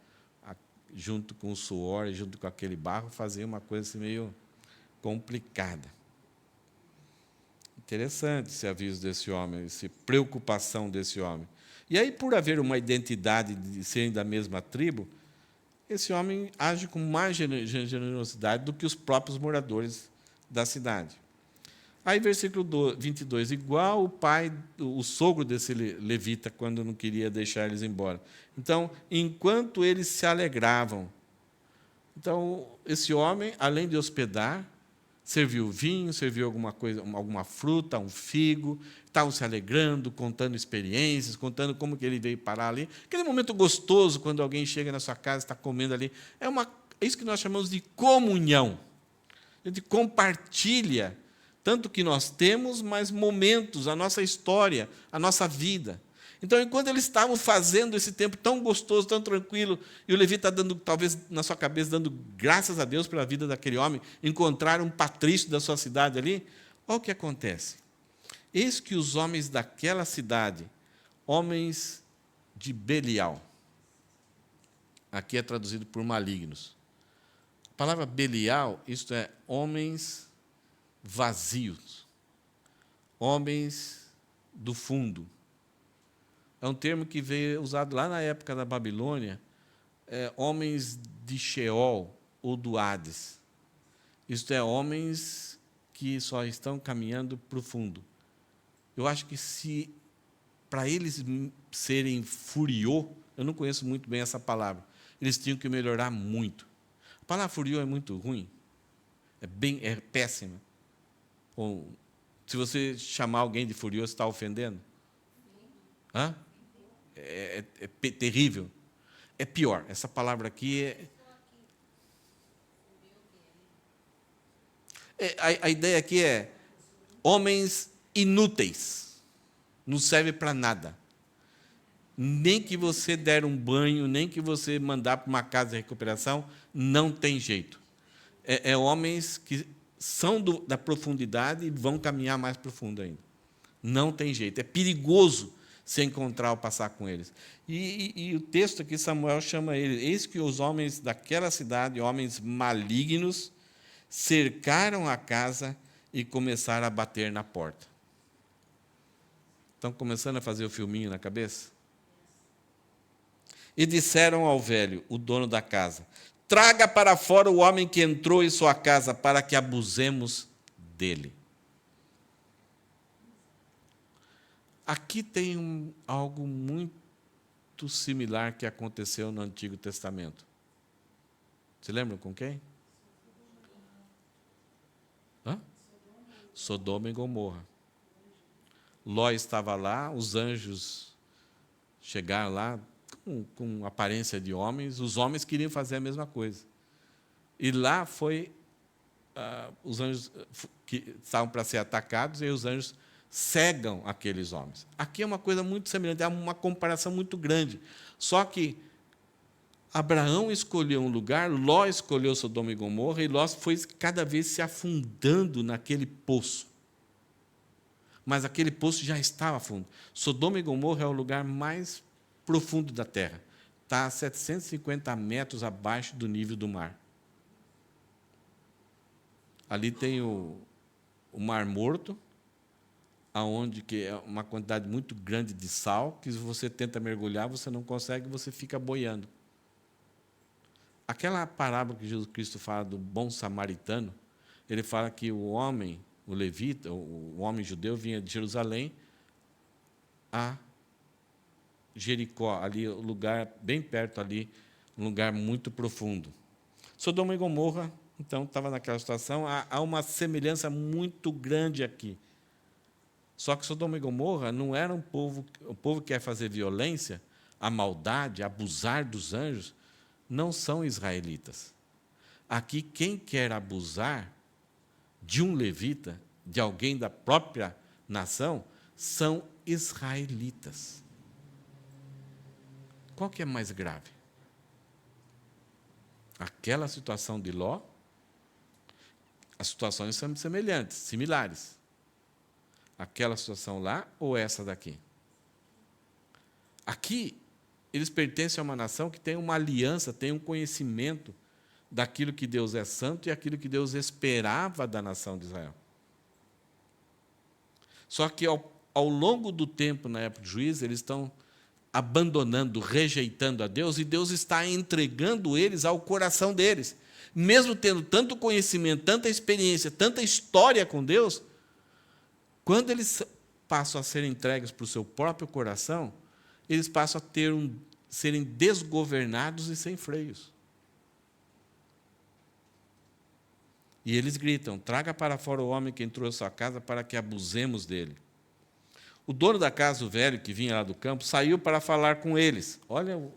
junto com o suor, junto com aquele barro, fazia uma coisa assim meio complicada. Interessante esse aviso desse homem, essa preocupação desse homem. E aí, por haver uma identidade de serem da mesma tribo, esse homem age com mais generosidade do que os próprios moradores da cidade. Aí, versículo 22, igual o pai, o sogro desse levita, quando não queria deixar eles embora. Então, enquanto eles se alegravam, então, esse homem, além de hospedar, serviu vinho, serviu alguma coisa, alguma fruta, um figo, estavam se alegrando, contando experiências, contando como que ele veio parar ali. Aquele momento gostoso, quando alguém chega na sua casa, está comendo ali, é isso que nós chamamos de comunhão. A gente compartilha tanto que nós temos, mas momentos, a nossa história, a nossa vida. Então, enquanto eles estavam fazendo esse tempo tão gostoso, tão tranquilo, e o Levi está dando, talvez na sua cabeça, dando graças a Deus pela vida daquele homem, encontrar um patrício da sua cidade ali, olha o que acontece. Eis que os homens daquela cidade, homens de Belial, aqui é traduzido por malignos. A palavra Belial, isto é, homens vazios, homens do fundo. É um termo que veio usado lá na época da Babilônia, homens de Sheol ou do Hades. Isto é, homens que só estão caminhando para o fundo. Eu acho que se para eles serem furiô, eu não conheço muito bem essa palavra, eles tinham que melhorar muito. A palavra furiô é muito ruim, é péssima. Ou, se você chamar alguém de furioso, está ofendendo? Hã? É terrível. É pior. Essa palavra aqui a ideia aqui é homens inúteis. Não serve para nada. Nem que você der um banho, nem que você mandar para uma casa de recuperação, não tem jeito. Homens que são da profundidade e vão caminhar mais profundo ainda. Não tem jeito. É perigoso se encontrar ou passar com eles. E o texto aqui, Samuel chama ele, eis que os homens daquela cidade, homens malignos, cercaram a casa e começaram a bater na porta. Estão começando a fazer o filminho na cabeça? E disseram ao velho, o dono da casa, traga para fora o homem que entrou em sua casa, para que abusemos dele. Aqui tem algo muito similar que aconteceu no Antigo Testamento. Se lembram com quem? Sodoma e Gomorra. Ló estava lá, os anjos chegaram lá com aparência de homens, os homens queriam fazer a mesma coisa. E lá foi os anjos que estavam para ser atacados, e os anjos cegam aqueles homens. Aqui é uma coisa muito semelhante, é uma comparação muito grande. Só que Abraão escolheu um lugar, Ló escolheu Sodoma e Gomorra, e Ló foi cada vez se afundando naquele poço. Mas aquele poço já estava fundo. Sodoma e Gomorra é o lugar mais profundo da terra. Está a 750 metros abaixo do nível do mar. Ali tem o Mar Morto, aonde que é uma quantidade muito grande de sal, que se você tenta mergulhar, você não consegue, você fica boiando. Aquela parábola que Jesus Cristo fala do bom samaritano, ele fala que o homem, o levita, o homem judeu, vinha de Jerusalém a Jericó, ali, o lugar bem perto ali, um lugar muito profundo. Sodoma e Gomorra, então, estava naquela situação. Há uma semelhança muito grande aqui. Só que Sodoma e Gomorra não era o povo que quer fazer violência, a maldade, abusar dos anjos, não são israelitas. Aqui, quem quer abusar de um levita, de alguém da própria nação, são israelitas. Qual que é mais grave? Aquela situação de Ló, as situações são semelhantes, similares. Aquela situação lá ou essa daqui? Aqui, eles pertencem a uma nação que tem uma aliança, tem um conhecimento daquilo que Deus é santo e aquilo que Deus esperava da nação de Israel. Só que, ao longo do tempo, na época de Juízes, eles estão abandonando, rejeitando a Deus, e Deus está entregando eles ao coração deles. Mesmo tendo tanto conhecimento, tanta experiência, tanta história com Deus, quando eles passam a ser entregues para o seu próprio coração, eles passam a serem desgovernados e sem freios. E eles gritam: traga para fora o homem que entrou em sua casa para que abusemos dele. O dono da casa, o velho que vinha lá do campo, saiu para falar com eles. Olha,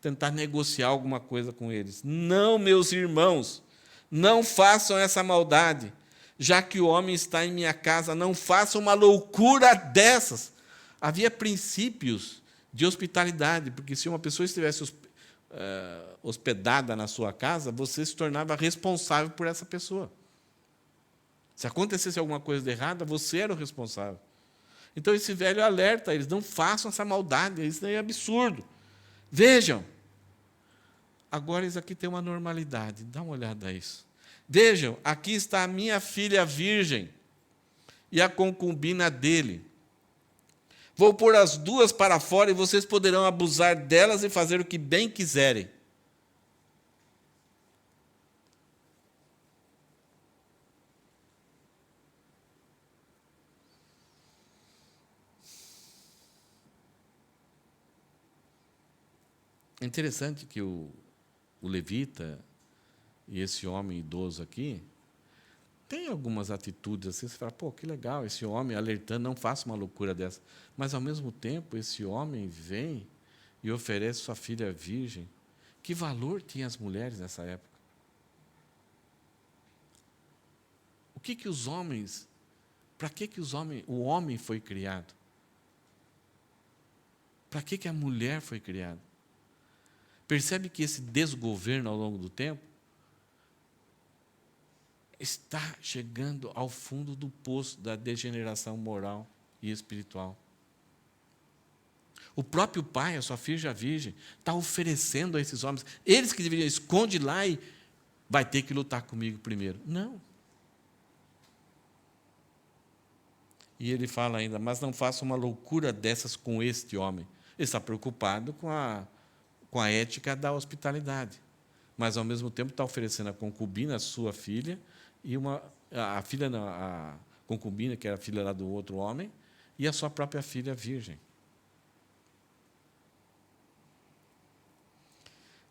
tentar negociar alguma coisa com eles. Não, meus irmãos, não façam essa maldade. Já que o homem está em minha casa, não façam uma loucura dessas. Havia princípios de hospitalidade, porque se uma pessoa estivesse hospedada na sua casa, você se tornava responsável por essa pessoa. Se acontecesse alguma coisa de errada, você era o responsável. Então, esse velho alerta eles: não façam essa maldade, isso é absurdo. Vejam, agora isso aqui tem uma normalidade, dá uma olhada a isso. Vejam, aqui está a minha filha virgem e a concubina dele. Vou pôr as duas para fora e vocês poderão abusar delas e fazer o que bem quiserem. É interessante que o levita e esse homem idoso aqui tem algumas atitudes assim, você fala: pô, que legal, esse homem alertando, não faça uma loucura dessa. Mas, ao mesmo tempo, esse homem vem e oferece sua filha virgem. Que valor tinham as mulheres nessa época? O que os homens, para que o homem foi criado? Para que a mulher foi criada? Percebe que esse desgoverno ao longo do tempo está chegando ao fundo do poço da degeneração moral e espiritual. O próprio pai, a sua filha virgem, está oferecendo a esses homens, eles que deveriam esconde lá e vai ter que lutar comigo primeiro. Não. E ele fala ainda: mas não faça uma loucura dessas com este homem. Ele está preocupado com a ética da hospitalidade, mas, ao mesmo tempo, está oferecendo a concubina, a sua filha, e a filha, não, a concubina, que era a filha lá do outro homem, e a sua própria filha virgem.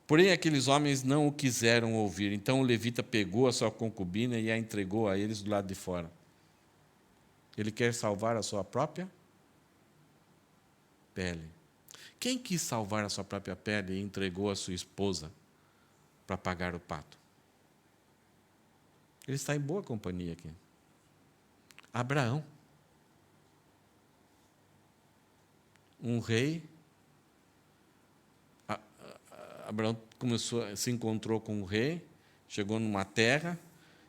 Porém, aqueles homens não o quiseram ouvir. Então o levita pegou a sua concubina e a entregou a eles do lado de fora. Ele quer salvar a sua própria pele. Quem quis salvar a sua própria pele e entregou a sua esposa para pagar o pato? Ele está em boa companhia aqui. Abraão. Um rei. Abraão se encontrou com o rei, chegou numa terra,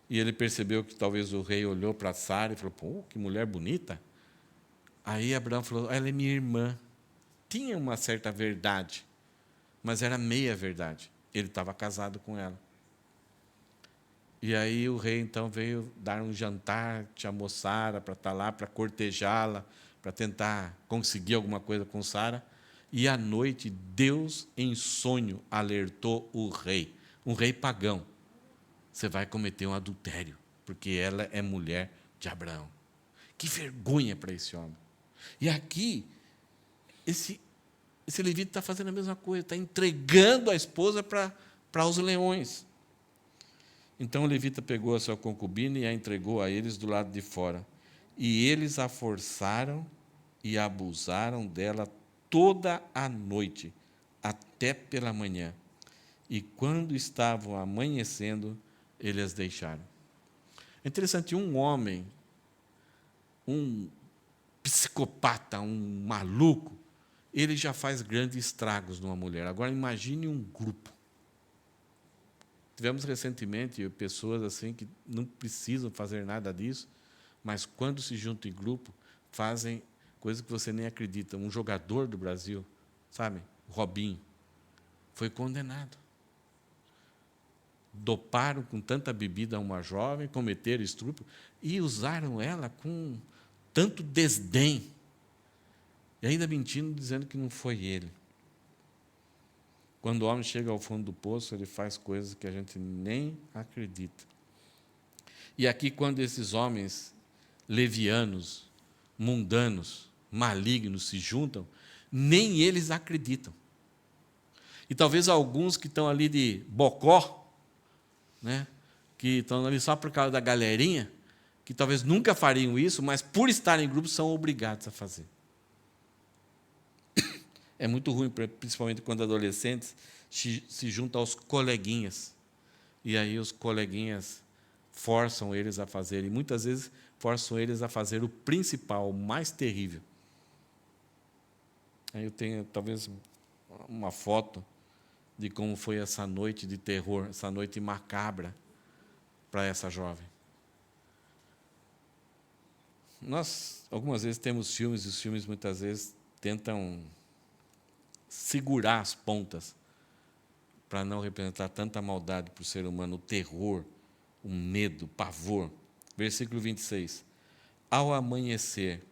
e ele percebeu que talvez o rei olhou para Sara e falou: pô, que mulher bonita. Aí Abraão falou: ela é minha irmã. Tinha uma certa verdade, mas era meia verdade. Ele estava casado com ela. E aí o rei então veio dar um jantar, chamou Sara para estar lá, para cortejá-la, para tentar conseguir alguma coisa com Sara. E à noite, Deus, em sonho, alertou o rei, um rei pagão: você vai cometer um adultério, porque ela é mulher de Abraão. Que vergonha para esse homem. E aqui, esse esse levita está fazendo a mesma coisa, está entregando a esposa para os leões. Então o levita pegou a sua concubina e a entregou a eles do lado de fora. E eles a forçaram e abusaram dela toda a noite, até pela manhã. E quando estavam amanhecendo, eles as deixaram. É interessante, um homem, um psicopata, um maluco, ele já faz grandes estragos numa mulher. Agora imagine um grupo. Tivemos recentemente pessoas assim que não precisam fazer nada disso, mas quando se juntam em grupo, fazem coisas que você nem acredita. Um jogador do Brasil, sabe, Robinho, foi condenado. Doparam com tanta bebida uma jovem, cometeram estupro e usaram ela com tanto desdém. E ainda mentindo, dizendo que não foi ele. Quando o homem chega ao fundo do poço, ele faz coisas que a gente nem acredita. E aqui, quando esses homens levianos, mundanos, malignos se juntam, nem eles acreditam. E talvez alguns que estão ali de bocó, né, que estão ali só por causa da galerinha, que talvez nunca fariam isso, mas por estar em grupo são obrigados a fazer. É muito ruim, principalmente quando adolescentes se juntam aos coleguinhas. E aí os coleguinhas forçam eles a fazer, e muitas vezes forçam eles a fazer o principal, o mais terrível. Aí eu tenho talvez uma foto de como foi essa noite de terror, essa noite macabra para essa jovem. Nós, algumas vezes, temos filmes, e os filmes muitas vezes tentam segurar as pontas para não representar tanta maldade para o ser humano, o terror, o medo, o pavor. Versículo 26. Ao amanhecer,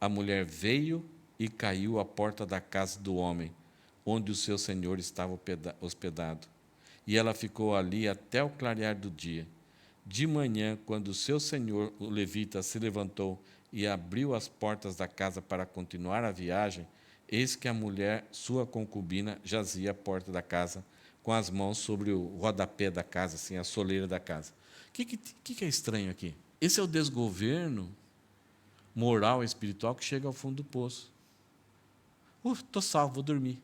a mulher veio e caiu à porta da casa do homem, onde o seu senhor estava hospedado. E ela ficou ali até o clarear do dia. De manhã, quando o seu senhor, o levita, se levantou e abriu as portas da casa para continuar a viagem, eis que a mulher, sua concubina, jazia à porta da casa, com as mãos sobre o rodapé da casa, assim, a soleira da casa. O que é estranho aqui? Esse é o desgoverno moral e espiritual que chega ao fundo do poço. Estou salvo, vou dormir.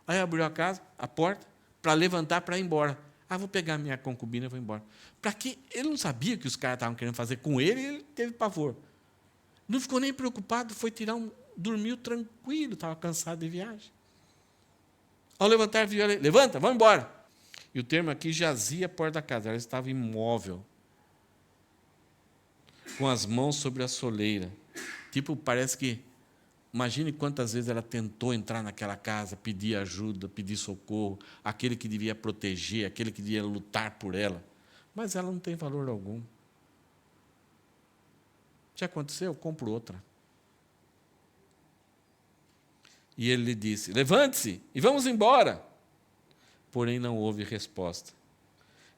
Aí abriu a casa, a porta, para levantar, para ir embora. Vou pegar minha concubina e vou embora. Para quê? Ele não sabia o que os caras estavam querendo fazer com ele, e ele teve pavor. Não ficou nem preocupado, foi dormiu tranquilo, estava cansado de viagem. Ao levantar, viu ela, levanta, vamos embora. E o termo aqui, jazia à porta da casa, ela estava imóvel, com as mãos sobre a soleira. Tipo, parece que, imagine quantas vezes ela tentou entrar naquela casa, pedir ajuda, pedir socorro, aquele que devia proteger, aquele que devia lutar por ela. Mas ela não tem valor algum. Já aconteceu? Eu compro outra. E ele lhe disse, levante-se e vamos embora. Porém, não houve resposta.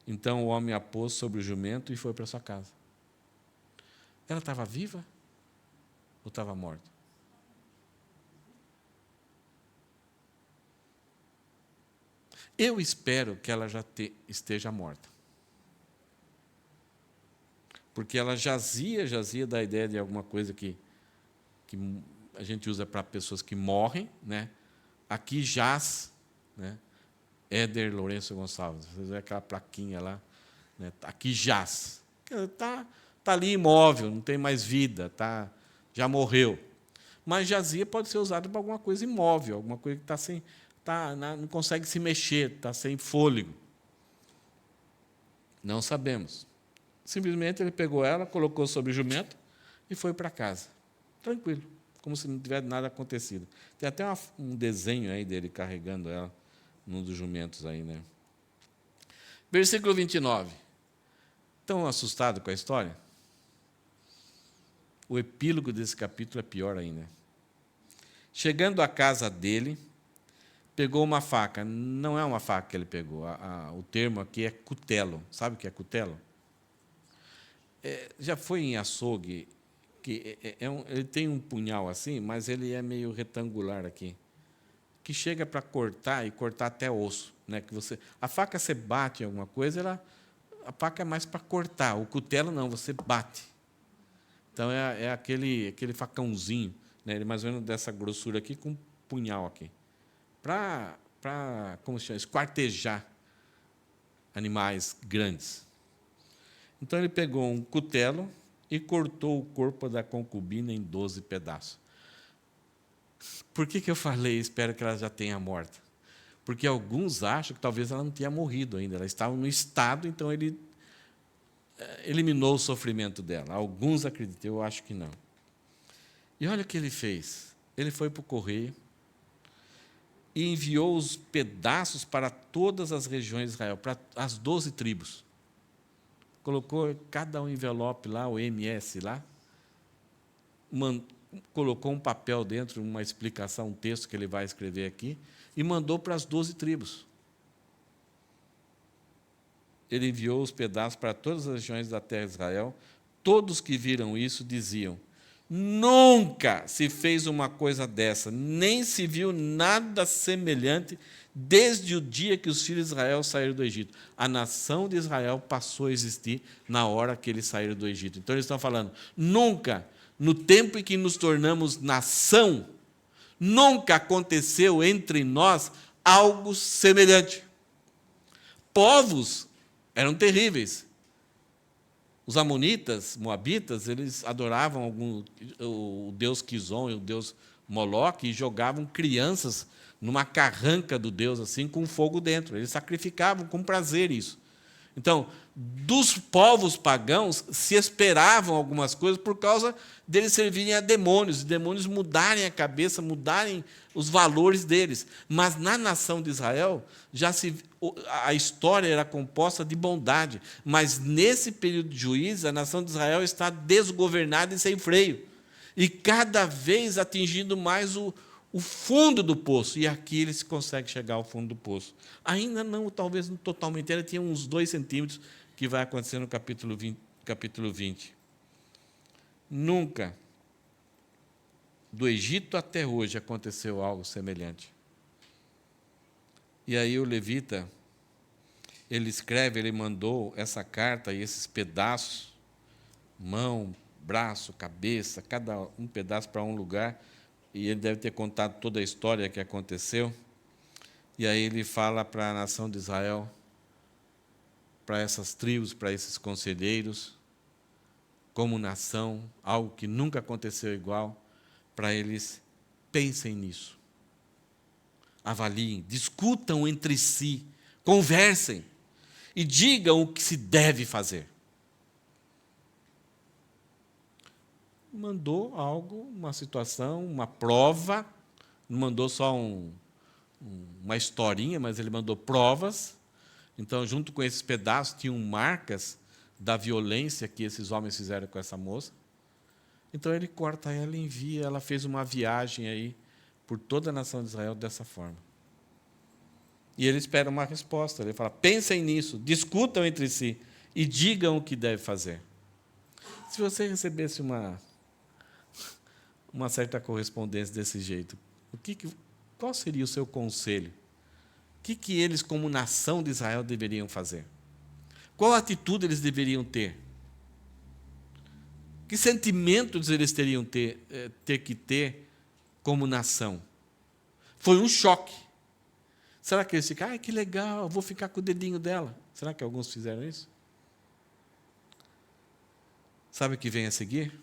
Então o homem a pôs sobre o jumento e foi para sua casa. Ela estava viva ou estava morta? Eu espero que ela já esteja morta. Porque ela jazia da ideia de alguma coisa que a gente usa para pessoas que morrem, né? Aqui jaz, né? Éder Lourenço Gonçalves. Vocês veem aquela plaquinha lá, né? Aqui jaz. Está ali imóvel, não tem mais vida, já morreu. Mas jazia pode ser usado para alguma coisa imóvel, alguma coisa que não consegue se mexer, está sem fôlego. Não sabemos. Simplesmente ele pegou ela, colocou sobre o jumento e foi para casa. Tranquilo, como se não tivesse nada acontecido. Tem até um desenho aí dele carregando ela num dos jumentos aí, né? Versículo 29. Estão assustados com a história? O epílogo desse capítulo é pior ainda. Chegando à casa dele, pegou uma faca. Não é uma faca que ele pegou. O termo aqui é cutelo. Sabe o que é cutelo? Já foi em açougue aqui, ele tem um punhal assim, mas ele é meio retangular aqui, que chega para cortar e cortar até osso, né? A faca você bate em alguma coisa, a faca é mais para cortar. O cutelo não, você bate. Então é aquele facãozinho, né? Ele mais ou menos dessa grossura aqui com um punhal aqui, para como se chama, esquartejar animais grandes. Então ele pegou um cutelo e cortou o corpo da concubina em 12 pedaços. Por que eu falei, espero que ela já tenha morta? Porque alguns acham que talvez ela não tenha morrido ainda, ela estava no estado, então ele eliminou o sofrimento dela. Alguns acreditam, eu acho que não. E olha o que ele fez. Ele foi para o correio e enviou os pedaços para todas as regiões de Israel, para as 12 tribos. Colocou cada um envelope lá, o MS lá, colocou um papel dentro, uma explicação, um texto que ele vai escrever aqui, e mandou para as 12 tribos. Ele enviou os pedaços para todas as regiões da terra de Israel. Todos que viram isso diziam: nunca se fez uma coisa dessa, nem se viu nada semelhante desde o dia que os filhos de Israel saíram do Egito. A nação de Israel passou a existir na hora que eles saíram do Egito. Então, eles estão falando, nunca, no tempo em que nos tornamos nação, nunca aconteceu entre nós algo semelhante. Povos eram terríveis. Os amonitas, moabitas, eles adoravam o deus Quizon e o deus Moloque e jogavam crianças numa carranca do deus, assim, com fogo dentro. Eles sacrificavam com prazer isso. Então, dos povos pagãos se esperavam algumas coisas por causa deles servirem a demônios, e demônios mudarem a cabeça, mudarem os valores deles. Mas na nação de Israel, a história era composta de bondade. Mas nesse período de juízo, a nação de Israel está desgovernada e sem freio. E cada vez atingindo mais o fundo do poço. E aqui eles conseguem chegar ao fundo do poço. Ainda não, talvez não totalmente, ele tinha uns 2 centímetros, que vai acontecer no capítulo 20. Nunca, do Egito até hoje, aconteceu algo semelhante. E aí o levita, ele mandou essa carta e esses pedaços, mão, braço, cabeça, cada um pedaço para um lugar, e ele deve ter contado toda a história que aconteceu. E aí ele fala para a nação de Israel, para essas tribos, para esses conselheiros, como nação, algo que nunca aconteceu igual, para eles pensem nisso. Avaliem, discutam entre si, conversem e digam o que se deve fazer. Mandou algo, uma situação, uma prova, não mandou só uma historinha, mas ele mandou provas. Então, junto com esses pedaços, tinham marcas da violência que esses homens fizeram com essa moça. Então, ele corta ela e envia. Ela fez uma viagem aí por toda a nação de Israel dessa forma. E ele espera uma resposta. Ele fala, pensem nisso, discutam entre si e digam o que deve fazer. Se você recebesse uma certa correspondência desse jeito, qual seria o seu conselho? O que eles, como nação de Israel, deveriam fazer? Qual atitude eles deveriam ter? Que sentimentos eles teriam que ter como nação? Foi um choque. Será que eles ficaram, que legal, vou ficar com o dedinho dela? Será que alguns fizeram isso? Sabe o que vem a seguir?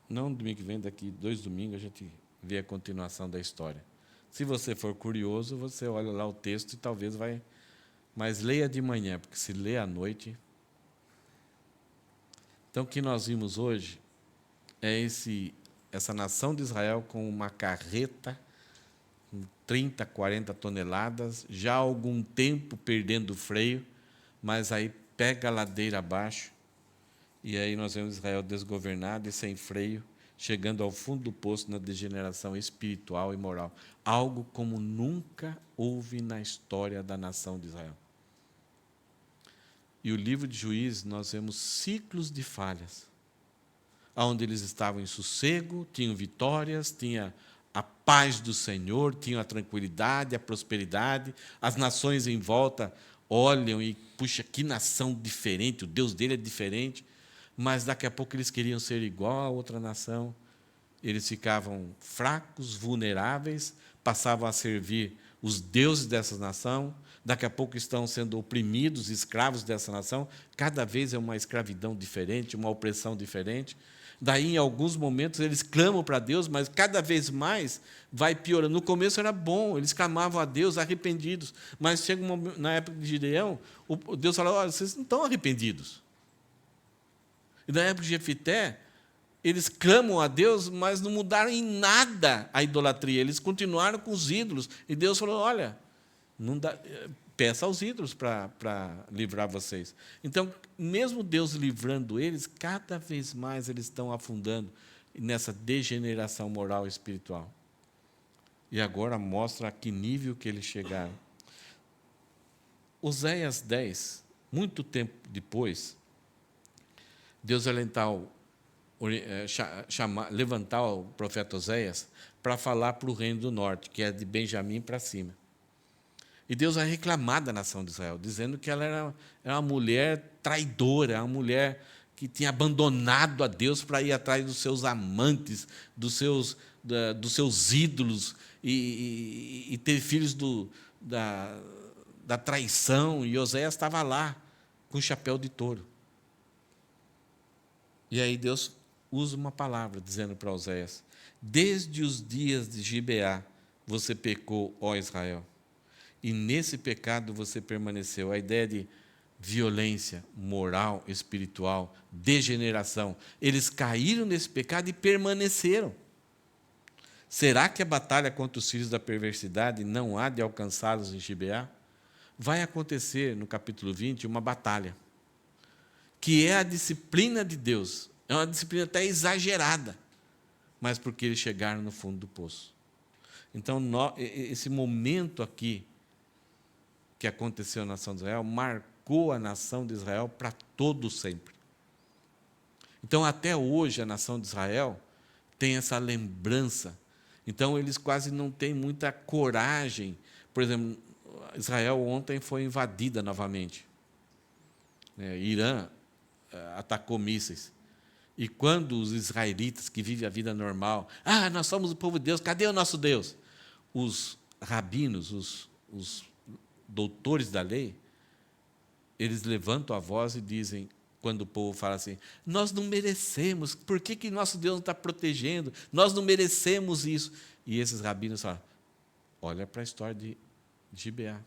Não domingo que vem, daqui 2 domingos, a gente vê a continuação da história. Se você for curioso, você olha lá o texto e talvez vai... Mas leia de manhã, porque se lê à noite... Então, o que nós vimos hoje é essa nação de Israel com uma carreta, com 30, 40 toneladas, já há algum tempo perdendo o freio, mas aí pega a ladeira abaixo, e aí nós vemos Israel desgovernado e sem freio, chegando ao fundo do poço na degeneração espiritual e moral. Algo como nunca houve na história da nação de Israel. E o livro de Juízes, nós vemos ciclos de falhas, onde eles estavam em sossego, tinham vitórias, tinha a paz do Senhor, tinham a tranquilidade, a prosperidade, as nações em volta olham e, puxa, que nação diferente, o Deus dele é diferente, mas daqui a pouco eles queriam ser igual a outra nação, eles ficavam fracos, vulneráveis, passavam a servir os deuses dessa nação, daqui a pouco estão sendo oprimidos, escravos dessa nação, cada vez é uma escravidão diferente, uma opressão diferente. Daí, em alguns momentos, eles clamam para Deus, mas cada vez mais vai piorando. No começo era bom, eles clamavam a Deus arrependidos, mas chega na época de Gideão, Deus fala, olha, vocês não estão arrependidos. E na época de Jefité, eles clamam a Deus, mas não mudaram em nada a idolatria, eles continuaram com os ídolos. E Deus falou, olha, não dá, peça aos ídolos para livrar vocês. Então, mesmo Deus livrando eles, cada vez mais eles estão afundando nessa degeneração moral e espiritual. E agora mostra a que nível que eles chegaram. Oséias 10, muito tempo depois, Deus vai levantar o profeta Oséias para falar para o reino do norte, que é de Benjamim para cima. E Deus vai reclamar da nação de Israel, dizendo que ela era uma mulher traidora, uma mulher que tinha abandonado a Deus para ir atrás dos seus amantes, dos seus ídolos, e ter filhos da traição. E Oséias estava lá, com chapéu de touro. E aí Deus usa uma palavra, dizendo para Oséias, desde os dias de Gibeá, você pecou, ó Israel. E nesse pecado você permaneceu. A ideia de violência moral, espiritual, degeneração. Eles caíram nesse pecado e permaneceram. Será que a batalha contra os filhos da perversidade não há de alcançá-los em Gibeá? Vai acontecer, no capítulo 20, uma batalha, que é a disciplina de Deus. É uma disciplina até exagerada, mas porque eles chegaram no fundo do poço. Então, esse momento aqui, que aconteceu na nação de Israel, marcou a nação de Israel para todo sempre. Então, até hoje, a nação de Israel tem essa lembrança. Então, eles quase não têm muita coragem. Por exemplo, Israel ontem foi invadida novamente. Irã atacou mísseis. E quando os israelitas que vivem a vida normal, nós somos o povo de Deus, cadê o nosso Deus? Os rabinos, os doutores da lei, eles levantam a voz e dizem, quando o povo fala assim, nós não merecemos, por que nosso Deus não está protegendo? Nós não merecemos isso. E esses rabinos falam, olha para a história de Gibeá,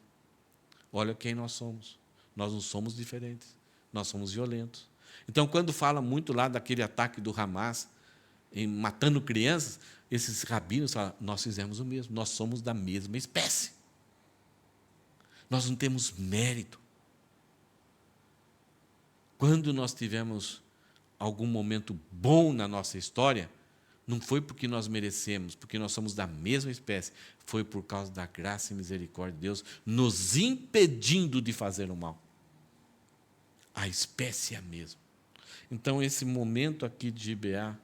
olha quem nós somos não somos diferentes, nós somos violentos. Então, quando fala muito lá daquele ataque do Hamas, matando crianças, esses rabinos falam, nós fizemos o mesmo, nós somos da mesma espécie. Nós não temos mérito. Quando nós tivemos algum momento bom na nossa história, não foi porque nós merecemos, porque nós somos da mesma espécie, foi por causa da graça e misericórdia de Deus, nos impedindo de fazer o mal. A espécie é a mesma. Então, esse momento aqui de Gibeá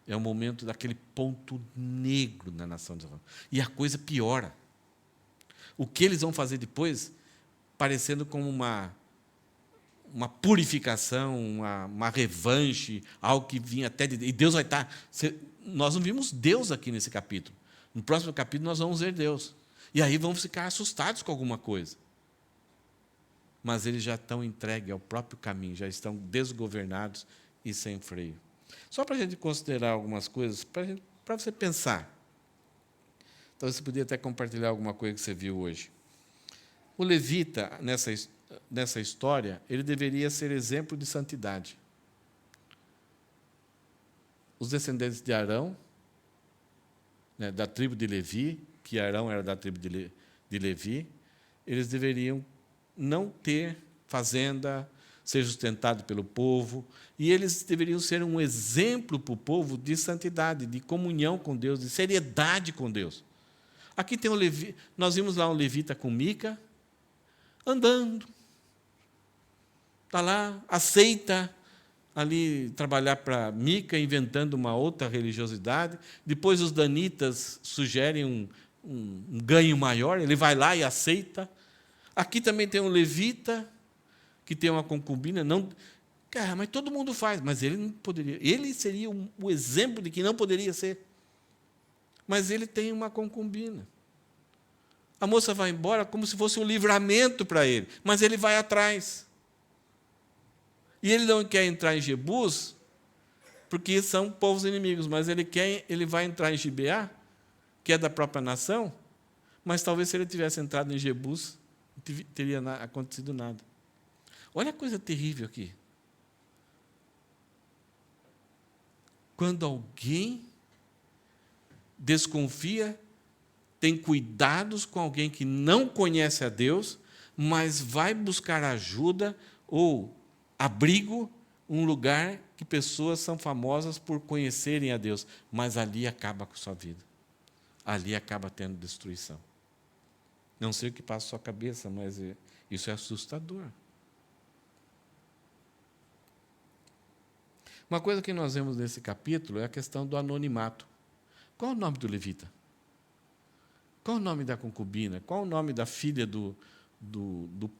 é o momento daquele ponto negro na nação de Israel. E a coisa piora. O que eles vão fazer depois, parecendo como uma purificação, uma revanche, algo que vinha até de Deus. E Deus vai estar... Nós não vimos Deus aqui nesse capítulo. No próximo capítulo nós vamos ver Deus. E aí vamos ficar assustados com alguma coisa. Mas eles já estão entregues ao próprio caminho, já estão desgovernados e sem freio. Só para a gente considerar algumas coisas, para você pensar. Talvez você poderia até compartilhar alguma coisa que você viu hoje. O levita, nessa história, ele deveria ser exemplo de santidade. Os descendentes de Arão, da tribo de Levi, que Arão era da tribo de Levi, eles deveriam não ter fazenda, ser sustentado pelo povo, e eles deveriam ser um exemplo para o povo de santidade, de comunhão com Deus, de seriedade com Deus. Aqui tem nós vimos lá um levita com Mica, andando, Está lá, aceita ali trabalhar para Mica, inventando uma outra religiosidade. Depois os danitas sugerem um ganho maior, ele vai lá e aceita. Aqui também tem um levita, que tem uma concubina. Não, cara, mas todo mundo faz, mas ele não poderia. Ele seria o exemplo de que não poderia ser. Mas ele tem uma concubina. A moça vai embora como se fosse um livramento para ele, mas ele vai atrás. E ele não quer entrar em Jebus, porque são povos inimigos, mas ele vai entrar em Gibeá, que é da própria nação, mas talvez se ele tivesse entrado em Jebus, não teria acontecido nada. Olha a coisa terrível aqui. Quando alguém desconfia, tem cuidados com alguém que não conhece a Deus, mas vai buscar ajuda ou abrigo, um lugar que pessoas são famosas por conhecerem a Deus, mas ali acaba com sua vida. Ali acaba tendo destruição. Não sei o que passa na sua cabeça, mas isso é assustador. Uma coisa que nós vemos nesse capítulo é a questão do anonimato. Qual é o nome do levita? Qual é o nome da concubina? Qual é o nome da filha do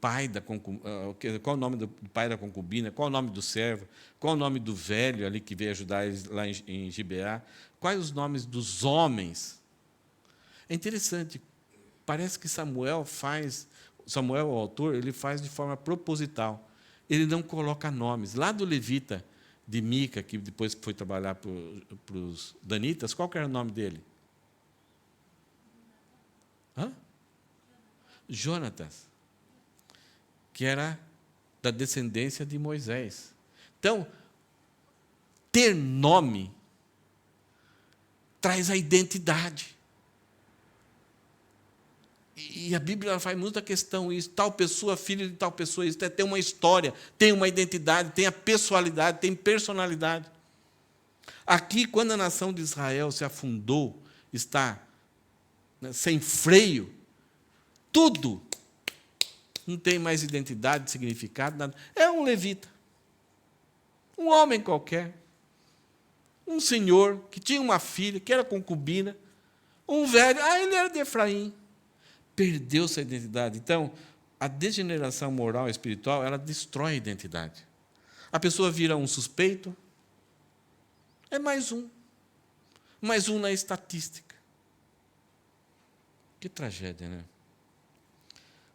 pai da concubina? Qual é o nome do pai da concubina? Qual é o nome do servo? Qual é o nome do velho ali que veio ajudar eles lá em Gibeá? Quais os nomes dos homens? É interessante. Parece que Samuel, o autor, ele faz de forma proposital. Ele não coloca nomes. Lá do levita de Mica, que depois foi trabalhar para os danitas, qual que era o nome dele? Jonatas, que era da descendência de Moisés. Então, ter nome traz a identidade. E a Bíblia faz muita questão isso. Tal pessoa, filho de tal pessoa, isso tem uma história, tem uma identidade, tem a pessoalidade, tem personalidade. Aqui, quando a nação de Israel se afundou, está sem freio, tudo não tem mais identidade, significado, nada. É um levita, um homem qualquer, um senhor que tinha uma filha, que era concubina, um velho, ele era de Efraim. Perdeu sua identidade. Então, a degeneração moral e espiritual, ela destrói a identidade. A pessoa vira um suspeito, é mais um na estatística. Que tragédia, né?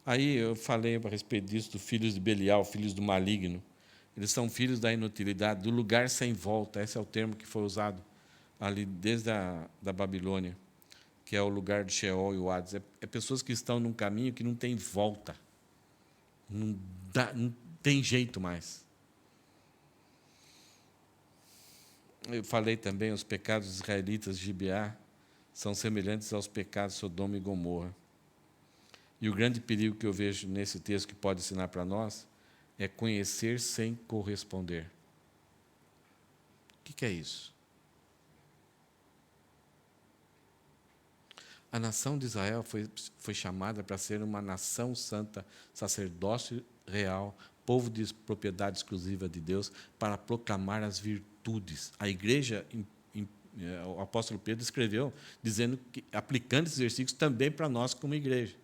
Aí eu falei a respeito disso, dos filhos de Belial, filhos do maligno. Eles são filhos da inutilidade, do lugar sem volta. Esse é o termo que foi usado ali desde da Babilônia, que é o lugar de Sheol e o Hades. É pessoas que estão num caminho que não tem volta. Não tem jeito mais. Eu falei também, os pecados israelitas de Gibeá são semelhantes aos pecados de Sodoma e Gomorra. E o grande perigo que eu vejo nesse texto que pode ensinar para nós é conhecer sem corresponder. O que é isso? A nação de Israel foi chamada para ser uma nação santa, sacerdócio real, povo de propriedade exclusiva de Deus, para proclamar as virtudes. A igreja, o apóstolo Pedro escreveu, dizendo que, aplicando esses versículos também para nós como igreja.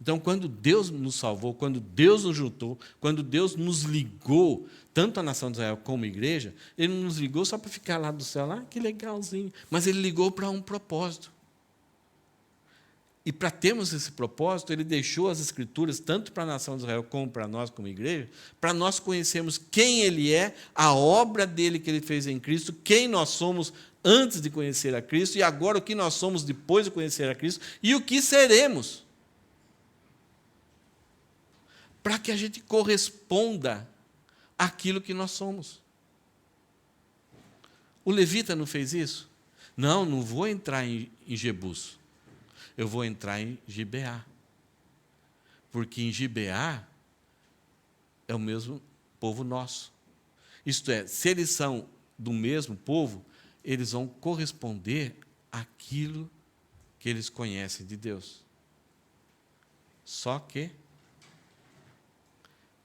Então, quando Deus nos salvou, quando Deus nos juntou, quando Deus nos ligou, tanto a nação de Israel como a igreja, Ele não nos ligou só para ficar lá do céu, que legalzinho, mas Ele ligou para um propósito. E para termos esse propósito, Ele deixou as Escrituras, tanto para a nação de Israel como para nós como igreja, para nós conhecermos quem Ele é, a obra dEle que Ele fez em Cristo, quem nós somos antes de conhecer a Cristo, e agora o que nós somos depois de conhecer a Cristo, e o que seremos. Para que a gente corresponda àquilo que nós somos. O levita não fez isso? Não vou entrar em Jebus. Eu vou entrar em Gibeá. Porque em Gibeá é o mesmo povo nosso. Isto é, se eles são do mesmo povo, eles vão corresponder àquilo que eles conhecem de Deus. Só que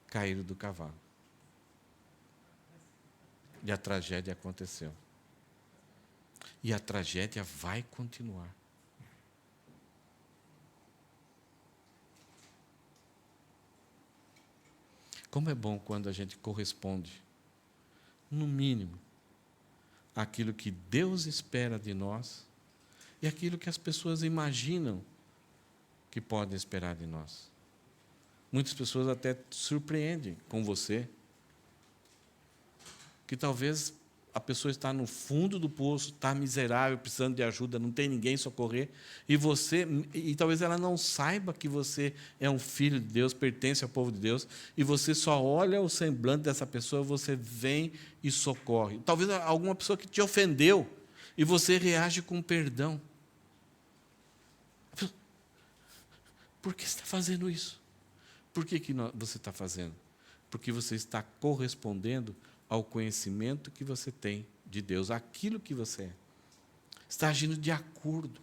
caíram do cavalo. E a tragédia aconteceu. E a tragédia vai continuar. Como é bom quando a gente corresponde, no mínimo, àquilo que Deus espera de nós e aquilo que as pessoas imaginam que podem esperar de nós. Muitas pessoas até surpreendem com você, que talvez a pessoa está no fundo do poço, está miserável, precisando de ajuda, não tem ninguém socorrer, e talvez ela não saiba que você é um filho de Deus, pertence ao povo de Deus, e você só olha o semblante dessa pessoa, você vem e socorre. Talvez alguma pessoa que te ofendeu, e você reage com perdão. Por que você está fazendo isso? Por que você está fazendo? Porque você está correspondendo ao conhecimento que você tem de Deus, aquilo que você é. Está agindo de acordo.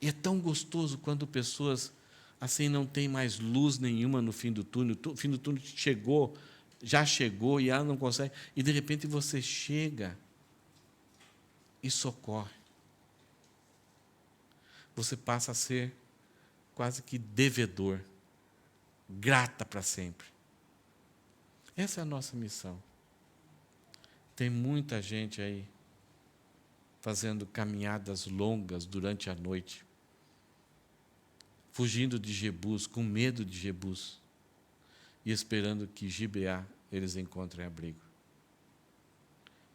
E é tão gostoso quando pessoas assim não têm mais luz nenhuma no fim do túnel. O fim do túnel já chegou e ela não consegue. E de repente você chega e socorre. Você passa a ser quase que devedor, grata para sempre. Essa é a nossa missão. Tem muita gente aí fazendo caminhadas longas durante a noite, fugindo de Jebus, com medo de Jebus, e esperando que Gibeá eles encontrem abrigo.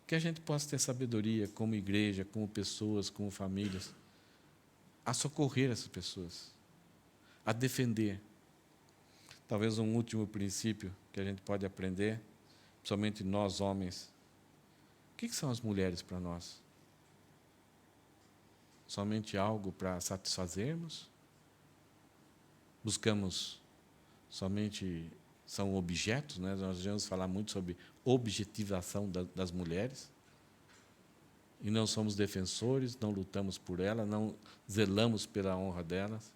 Que a gente possa ter sabedoria como igreja, como pessoas, como famílias, a socorrer essas pessoas, a defender. Talvez um último princípio que a gente pode aprender, somente nós homens. O que são as mulheres para nós? Somente algo para satisfazermos? Buscamos somente, são objetos, né? Nós vamos falar muito sobre objetivação das mulheres, e não somos defensores, não lutamos por elas, não zelamos pela honra delas,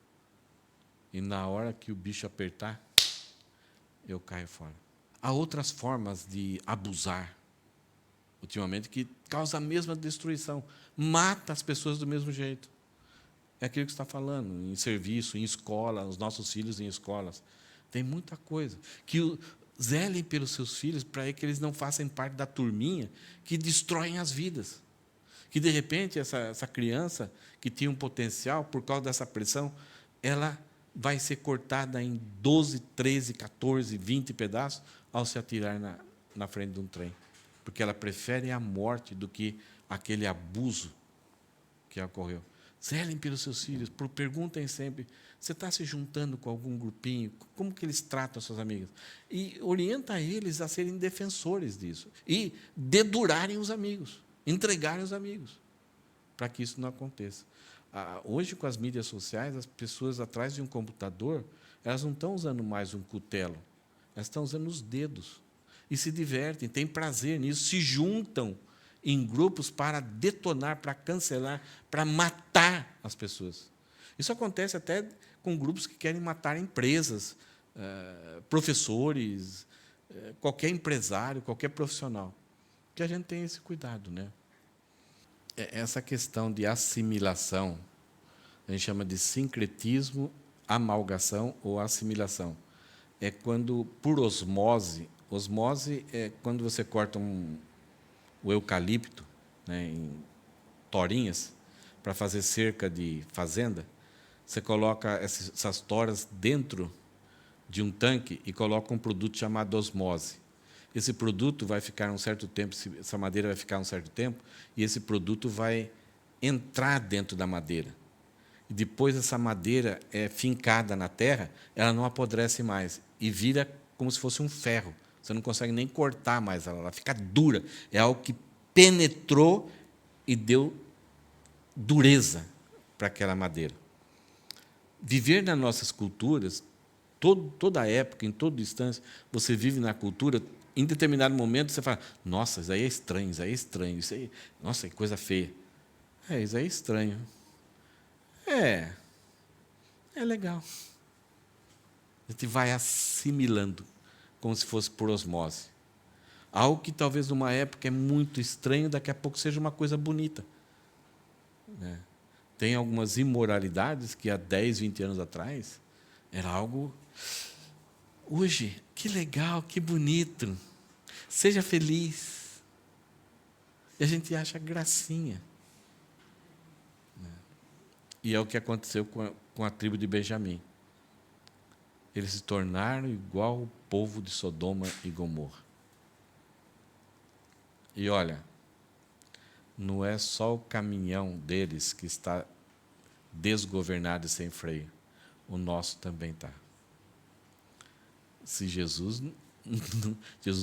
e na hora que o bicho apertar, eu caio fora. Há outras formas de abusar, ultimamente, que causam a mesma destruição, mata as pessoas do mesmo jeito. É aquilo que você está falando, em serviço, em escola, os nossos filhos em escolas. Tem muita coisa. Zelem pelos seus filhos para que eles não façam parte da turminha que destroem as vidas. Que, de repente, essa criança que tinha um potencial, por causa dessa pressão, ela vai ser cortada em 12, 13, 14, 20 pedaços ao se atirar na frente de um trem. Porque ela prefere a morte do que aquele abuso que ocorreu. Zelem pelos seus filhos, perguntem sempre, você está se juntando com algum grupinho? Como que eles tratam as suas amigas? E orienta eles a serem defensores disso. E dedurarem os amigos, entregarem os amigos, para que isso não aconteça. Hoje, com as mídias sociais, as pessoas atrás de um computador, elas não estão usando mais um cutelo, elas estão usando os dedos. E se divertem, têm prazer nisso, se juntam em grupos para detonar, para cancelar, para matar as pessoas. Isso acontece até com grupos que querem matar empresas, professores, qualquer empresário, qualquer profissional. Que a gente tenha esse cuidado, né? Essa questão de assimilação, a gente chama de sincretismo, amalgação ou assimilação. É quando, por osmose é quando você corta o eucalipto, né, em torinhas, para fazer cerca de fazenda, você coloca essas toras dentro de um tanque e coloca um produto chamado osmose. Esse produto vai ficar um certo tempo, essa madeira vai ficar um certo tempo, e esse produto vai entrar dentro da madeira. E depois essa madeira é fincada na terra, ela não apodrece mais, e vira como se fosse um ferro. Você não consegue nem cortar mais ela fica dura. É algo que penetrou e deu dureza para aquela madeira. Viver nas nossas culturas, toda época, em toda instância, você vive na cultura, em determinado momento você fala, nossa, isso aí é estranho, isso aí é estranho, isso aí, nossa, que coisa feia. Isso aí é estranho. É legal. A gente vai assimilando, como se fosse por osmose. Algo que talvez numa época é muito estranho, daqui a pouco seja uma coisa bonita. Né? Tem algumas imoralidades que há 10, 20 anos atrás era algo... Hoje, que legal, que bonito. Seja feliz. E a gente acha gracinha. E é o que aconteceu com a tribo de Benjamim. Eles se tornaram igual o povo de Sodoma e Gomorra. E olha, não é só o caminhão deles que está desgovernado e sem freio. O nosso também está. Se Jesus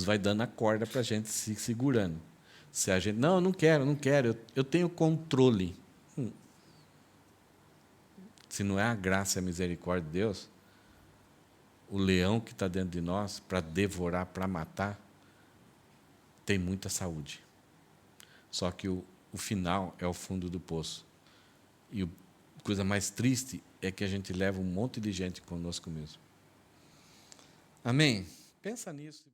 vai dando a corda para a gente se segurando. Se a gente, não quero, eu tenho controle. Se não é a graça e a misericórdia de Deus, o leão que está dentro de nós, para devorar, para matar, tem muita saúde. Só que o final é o fundo do poço. E a coisa mais triste é que a gente leva um monte de gente conosco mesmo. Amém? Pensa nisso.